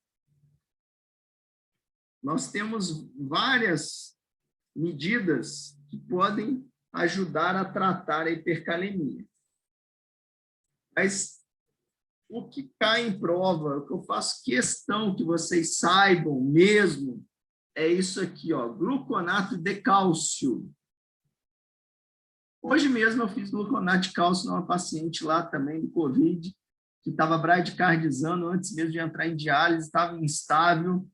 Nós temos várias medidas que podem ajudar a tratar a hipercalemia. Mas o que cai em prova, o que eu faço questão que vocês saibam mesmo, é isso aqui, ó, gluconato de cálcio. Hoje mesmo eu fiz gluconato de cálcio numa paciente lá também do COVID, que estava bradicardizando antes mesmo de entrar em diálise, estava instável,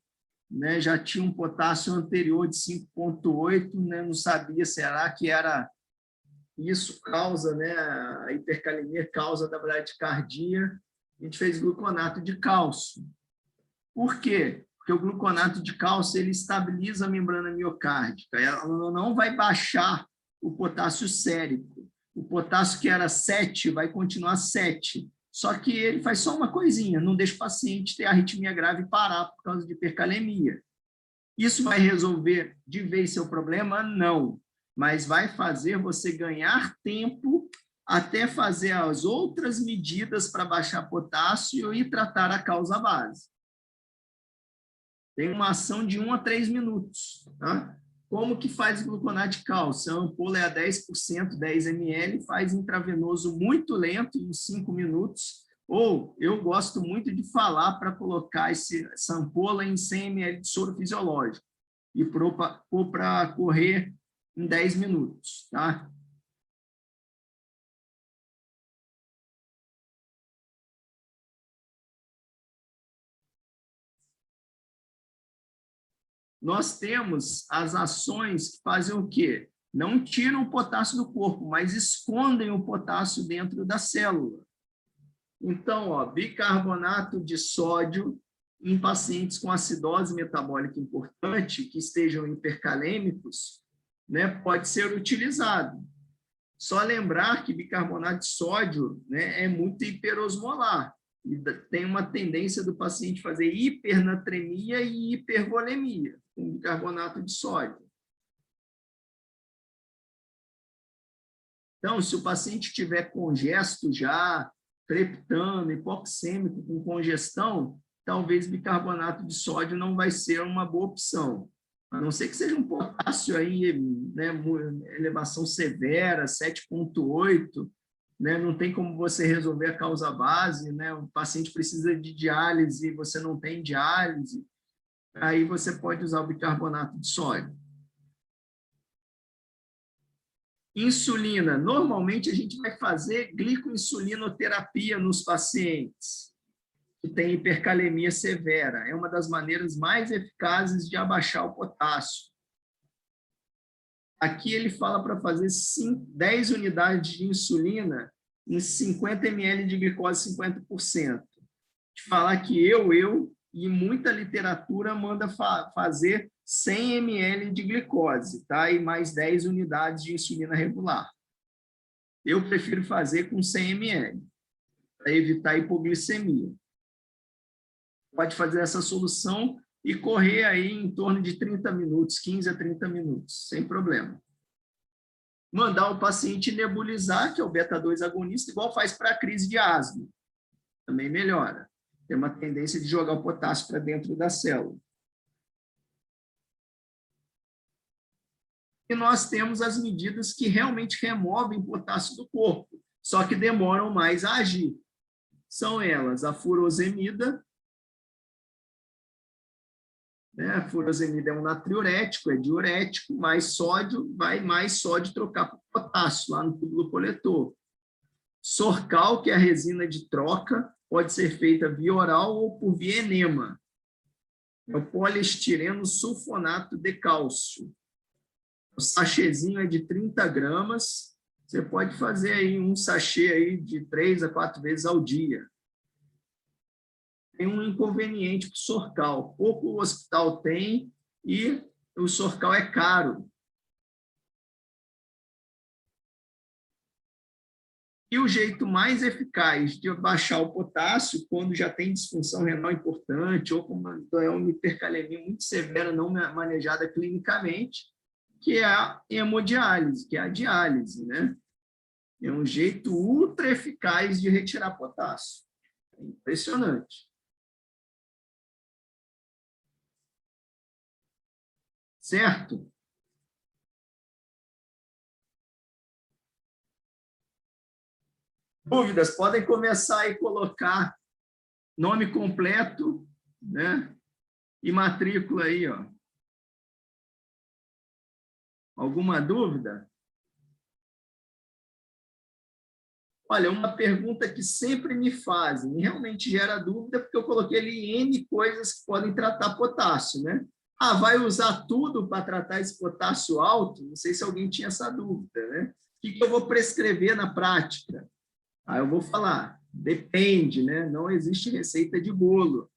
né, já tinha um potássio anterior de 5,8, né, não sabia, será que era isso causa, né, a hipercalemia causa da bradicardia. A gente fez gluconato de cálcio. Por quê? Porque o gluconato de cálcio ele estabiliza a membrana miocárdica, ela não vai baixar o potássio sérico. O potássio que era 7 vai continuar 7, só que ele faz só uma coisinha, não deixa o paciente ter arritmia grave e parar por causa de hipercalemia. Isso vai resolver de vez seu problema? Não, mas vai fazer você ganhar tempo até fazer as outras medidas para baixar potássio e tratar a causa base. Tem uma ação de 1 a 3 minutos. Tá? Como que faz gluconato de cálcio? A ampola é a 10%, 10 ml, faz intravenoso muito lento, em 5 minutos, ou eu gosto muito de falar para colocar essa ampola em 100 ml de soro fisiológico e pôr para correr em 10 minutos, tá? Nós temos as ações que fazem o quê? Não tiram o potássio do corpo, mas escondem o potássio dentro da célula. Então, ó, bicarbonato de sódio em pacientes com acidose metabólica importante, que estejam hipercalêmicos, né, pode ser utilizado. Só lembrar que bicarbonato de sódio, né, é muito hiperosmolar. E tem uma tendência do paciente fazer hipernatremia e hipervolemia com bicarbonato de sódio. Então, se o paciente tiver congesto já, crepitando, hipoxêmico, com congestão, talvez bicarbonato de sódio não vai ser uma boa opção. A não ser que seja um potássio aí, né, elevação severa, 7,8, né, não tem como você resolver a causa base, né, o paciente precisa de diálise, você não tem diálise, aí você pode usar o bicarbonato de sódio. Insulina. Normalmente, a gente vai fazer glicoinsulinoterapia nos pacientes que têm hipercalemia severa. É uma das maneiras mais eficazes de abaixar o potássio. Aqui ele fala para fazer 10 unidades de insulina em 50 ml de glicose 50%. De falar que e muita literatura manda fazer 100 ml de glicose, tá? E mais 10 unidades de insulina regular. Eu prefiro fazer com 100 ml, para evitar hipoglicemia. Pode fazer essa solução e correr aí em torno de 30 minutos, 15 a 30 minutos, sem problema. Mandar o paciente nebulizar, que é o beta-2 agonista, igual faz para a crise de asma. Também melhora. Tem uma tendência de jogar o potássio para dentro da célula. E nós temos as medidas que realmente removem potássio do corpo, só que demoram mais a agir. São elas a furosemida, né? A furosemida é um natriurético, é diurético, mais sódio, vai mais sódio trocar por potássio lá no túbulo coletor. Sorcal, que é a resina de troca, pode ser feita via oral ou por via enema. É o poliestireno sulfonato de cálcio. O sachêzinho é de 30 gramas. Você pode fazer aí um sachê aí de 3 a 4 vezes ao dia. Tem um inconveniente para o Sorcal. Pouco hospital tem e o Sorcal é caro. E o jeito mais eficaz de baixar o potássio, quando já tem disfunção renal importante ou com uma hipercalemia muito severa, não manejada clinicamente, que é a hemodiálise, que é a diálise, né? É um jeito ultra eficaz de retirar potássio. É impressionante. Certo? Dúvidas? Podem começar aí a colocar nome completo, né? E matrícula aí, ó. Alguma dúvida? Olha, uma pergunta que sempre me fazem, e realmente gera dúvida, porque eu coloquei ali N coisas que podem tratar potássio, né? Ah, vai usar tudo para tratar esse potássio alto? Não sei se alguém tinha essa dúvida, né? O que eu vou prescrever na prática? Aí eu vou falar, depende, né? Não existe receita de bolo.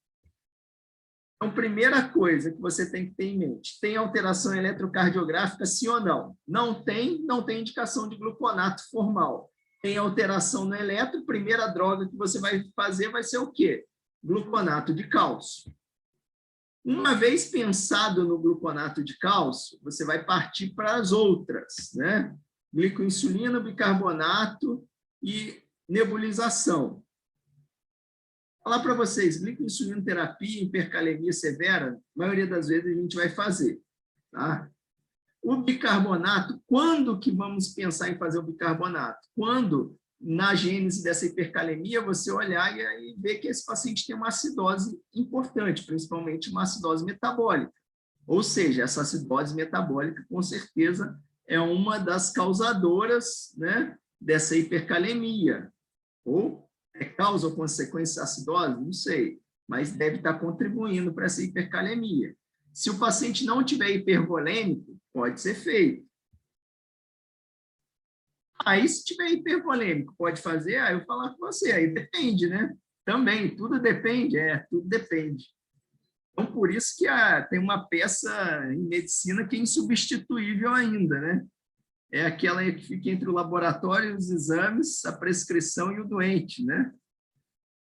Então, primeira coisa que você tem que ter em mente, tem alteração eletrocardiográfica, sim ou não? Não tem indicação de gluconato formal. Tem alteração no eletro, primeira droga que você vai fazer vai ser o quê? Gluconato de cálcio. Uma vez pensado no gluconato de cálcio, você vai partir para as outras, né? Glicoinsulina, bicarbonato e nebulização. Vou falar para vocês, glicoinsulinoterapia, hipercalemia severa, a maioria das vezes a gente vai fazer, tá? O bicarbonato, quando que vamos pensar em fazer o bicarbonato? Quando, na gênese dessa hipercalemia, você olhar e ver que esse paciente tem uma acidose importante, principalmente uma acidose metabólica. Ou seja, essa acidose metabólica, com certeza, é uma das causadoras, né, dessa hipercalemia. Ou é causa ou consequência da acidose? Não sei, mas deve estar contribuindo para essa hipercalemia. Se o paciente não tiver hipervolêmico, pode ser feito. Aí, se tiver hipervolêmico, pode fazer? Aí eu falar com você, aí depende, né? Também, tudo depende, tudo depende. Então, por isso que tem uma peça em medicina que é insubstituível ainda, né? É aquela que fica entre o laboratório, os exames, a prescrição e o doente, né?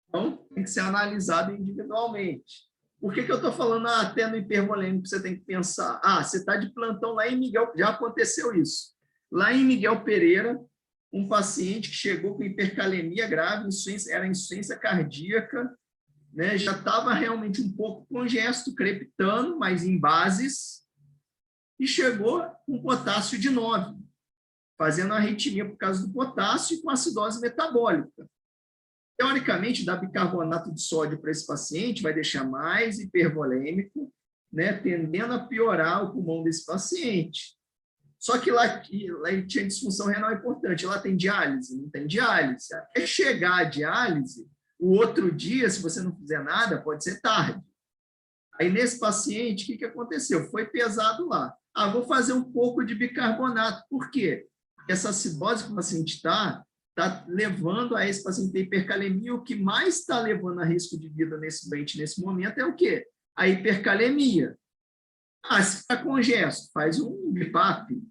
Então, tem que ser analisado individualmente. Por que eu estou falando até no hipervolêmico você tem que pensar? Você está de plantão lá em Miguel, já aconteceu isso. Lá em Miguel Pereira, um paciente que chegou com hipercalemia grave, era insuficiência cardíaca, né, já estava realmente um pouco congesto, crepitando, mas em bases, e chegou com potássio de 9, fazendo arritmia por causa do potássio e com acidose metabólica. Teoricamente, dar bicarbonato de sódio para esse paciente vai deixar mais hipervolêmico, né, tendendo a piorar o pulmão desse paciente. Só que lá ele tinha disfunção renal importante. Lá tem diálise? Não tem diálise. Até chegar a diálise, o outro dia, se você não fizer nada, pode ser tarde. Aí, nesse paciente, o que aconteceu? Foi pesado lá. Vou fazer um pouco de bicarbonato. Por quê? Porque essa acidose que o paciente está levando a esse paciente ter hipercalemia. O que mais está levando a risco de vida nesse doente, nesse momento, é o quê? A hipercalemia. Se ficar congesto, faz um BIPAP.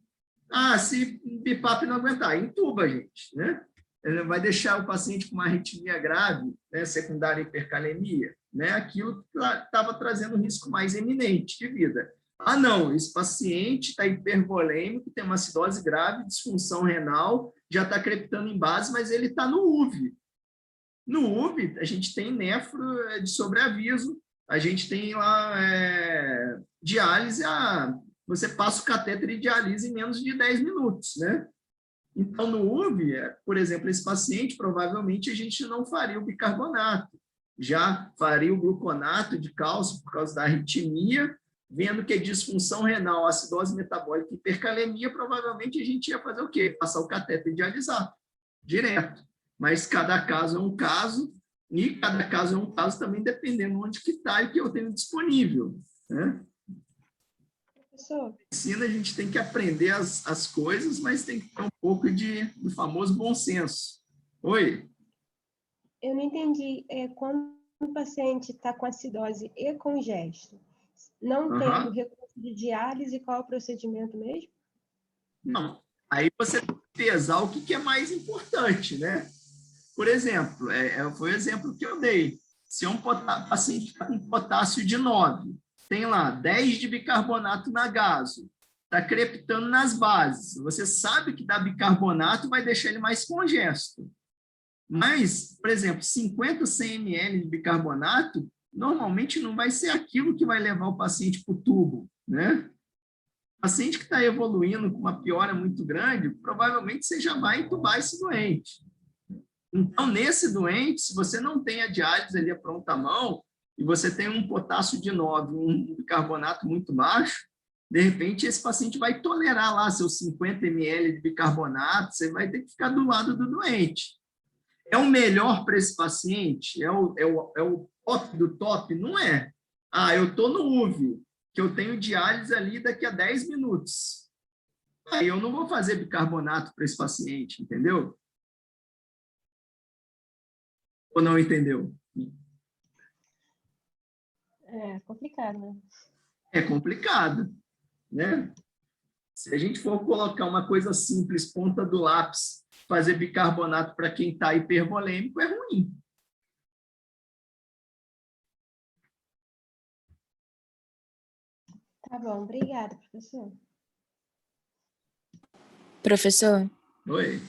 Se BIPAP não aguentar, entuba, gente, né? Vai deixar o paciente com uma arritmia grave, né, secundária à hipercalemia, né? Aquilo estava trazendo um risco mais eminente de vida. Não, esse paciente está hipervolêmico, tem uma acidose grave, disfunção renal, já está crepitando em base, mas ele está no UV. No UV, a gente tem nefro de sobreaviso, a gente tem lá diálise, você passa o catéter de diálise em menos de 10 minutos, né? Então, no UV, por exemplo, esse paciente, provavelmente a gente não faria o bicarbonato, já faria o gluconato de cálcio por causa da arritmia, vendo que é disfunção renal, acidose metabólica e hipercalemia, provavelmente a gente ia fazer o quê? Passar o catéter e dialisar, direto. Mas cada caso é um caso, e cada caso é um caso também dependendo onde que está e o que eu tenho disponível, né? Professor, Ensina, a gente tem que aprender as coisas, mas tem que ter um pouco do famoso bom senso. Oi? eu não entendi. Quando o paciente está com acidose e congesto, não tendo recurso de diálise, qual é o procedimento mesmo? Não. Aí você tem que pesar o que é mais importante, né? Por exemplo, foi o exemplo que eu dei. Se um paciente está com potássio de 9, tem lá 10 de bicarbonato na gaso, está crepitando nas bases, você sabe que dar bicarbonato vai deixar ele mais congesto. Mas, por exemplo, 50, 100 ml de bicarbonato, normalmente não vai ser aquilo que vai levar o paciente para o tubo, né? O paciente que está evoluindo com uma piora muito grande, provavelmente você já vai entubar esse doente. Então, nesse doente, se você não tem a diálise ali à pronta mão, e você tem um potássio de 9, um bicarbonato muito baixo, de repente esse paciente vai tolerar lá seus 50 ml de bicarbonato, você vai ter que ficar do lado do doente. É o melhor para esse paciente? É o top do top? Não é. Eu estou no UV, que eu tenho diálise ali daqui a 10 minutos. Aí eu não vou fazer bicarbonato para esse paciente, entendeu? Ou não entendeu? É complicado, né? É complicado, né? Se a gente for colocar uma coisa simples, ponta do lápis, fazer bicarbonato para quem está hipervolêmico, é ruim. Tá bom, obrigada, professor. Professor, Oi?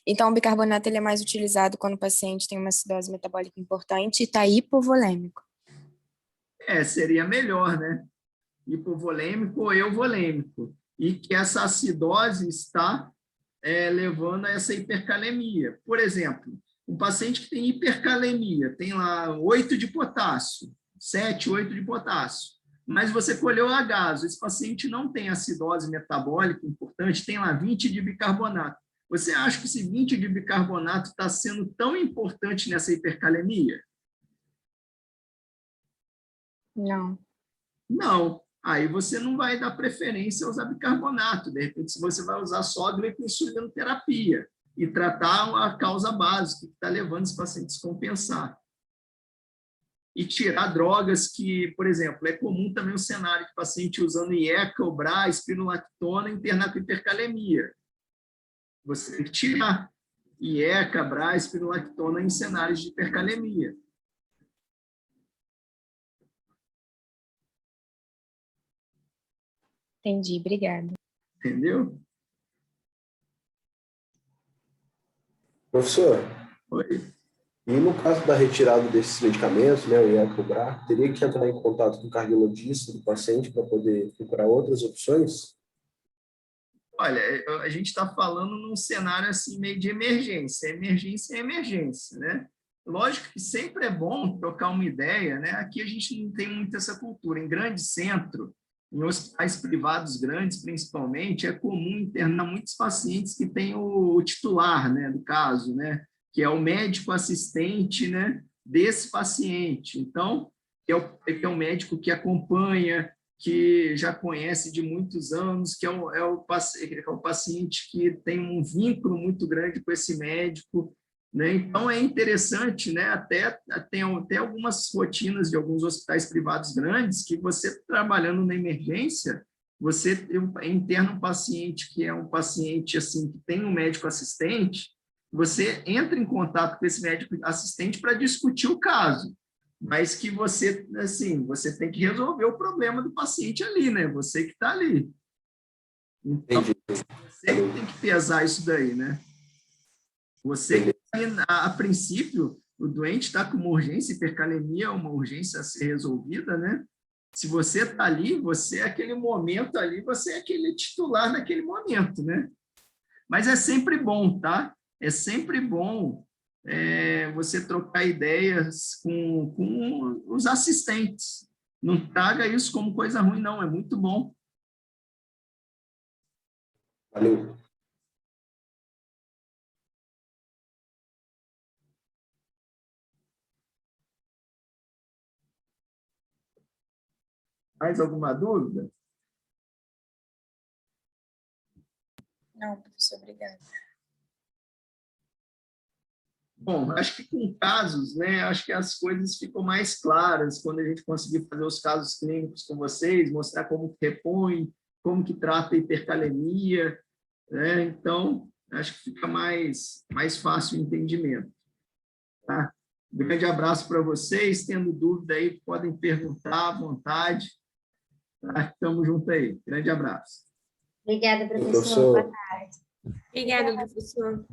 então o bicarbonato ele é mais utilizado quando o paciente tem uma acidose metabólica importante e está hipovolêmico. Seria melhor, né? hipovolêmico ou euvolêmico, e que essa acidose está levando a essa hipercalemia. Por exemplo, um paciente que tem hipercalemia, tem lá 8 de potássio, 7, 8 de potássio, mas você colheu agaso, esse paciente não tem acidose metabólica importante, tem lá 20 de bicarbonato. Você acha que esse 20 de bicarbonato está sendo tão importante nessa hipercalemia? Não. Não. Aí você não vai dar preferência a usar bicarbonato. De repente, você vai usar só glicoinsulinoterapia e tratar a causa básica que está levando os pacientes a descompensar. E tirar drogas que, por exemplo, é comum também o cenário de paciente usando IECA, OBRA, espirulactona, internar com hipercalemia. Você tem que tirar IECA, BRA, espirulactona em cenários de hipercalemia. Entendi, obrigada. Entendeu? Professor, Oi. e no caso da retirada desses medicamentos, né, o IECA, o BRA, teria que entrar em contato com o cardiologista do paciente para poder procurar outras opções? Olha, a gente está falando num cenário assim meio de emergência. Emergência é emergência, né? Lógico que sempre é bom trocar uma ideia, né? Aqui a gente não tem muito essa cultura. Em grande centro, em hospitais privados grandes, principalmente, é comum internar muitos pacientes que têm o titular, né, do caso, né, que é o médico assistente, né, desse paciente. Então, que é o médico que acompanha, que já conhece de muitos anos, que é o paciente que tem um vínculo muito grande com esse médico, né? Então, é interessante, né? Tem até algumas rotinas de alguns hospitais privados grandes que você, trabalhando na emergência, você interna um paciente que é um paciente assim, que tem um médico assistente, você entra em contato com esse médico assistente para discutir o caso, mas que você, assim, você tem que resolver o problema do paciente ali, né? Você que está ali. Então, você que tem que pesar isso daí, né? Você, a princípio, o doente está com uma urgência, hipercalemia é uma urgência a ser resolvida, né? Se você está ali, você é aquele momento ali, você é aquele titular naquele momento, né? Mas é sempre bom, tá? É sempre bom você trocar ideias com os assistentes. Não traga isso como coisa ruim, não. É muito bom. Valeu. Mais alguma dúvida? Não, professor, obrigada. Bom, acho que com casos, né, acho que as coisas ficam mais claras quando a gente conseguir fazer os casos clínicos com vocês, mostrar como que repõe, como que trata a hipercalemia, né? Então, acho que fica mais fácil o entendimento. Tá? Um grande abraço para vocês, tendo dúvida aí, podem perguntar à vontade. Tá? Estamos juntos aí. Grande abraço. Obrigada, professor. Professor. Boa tarde. Obrigada, professor.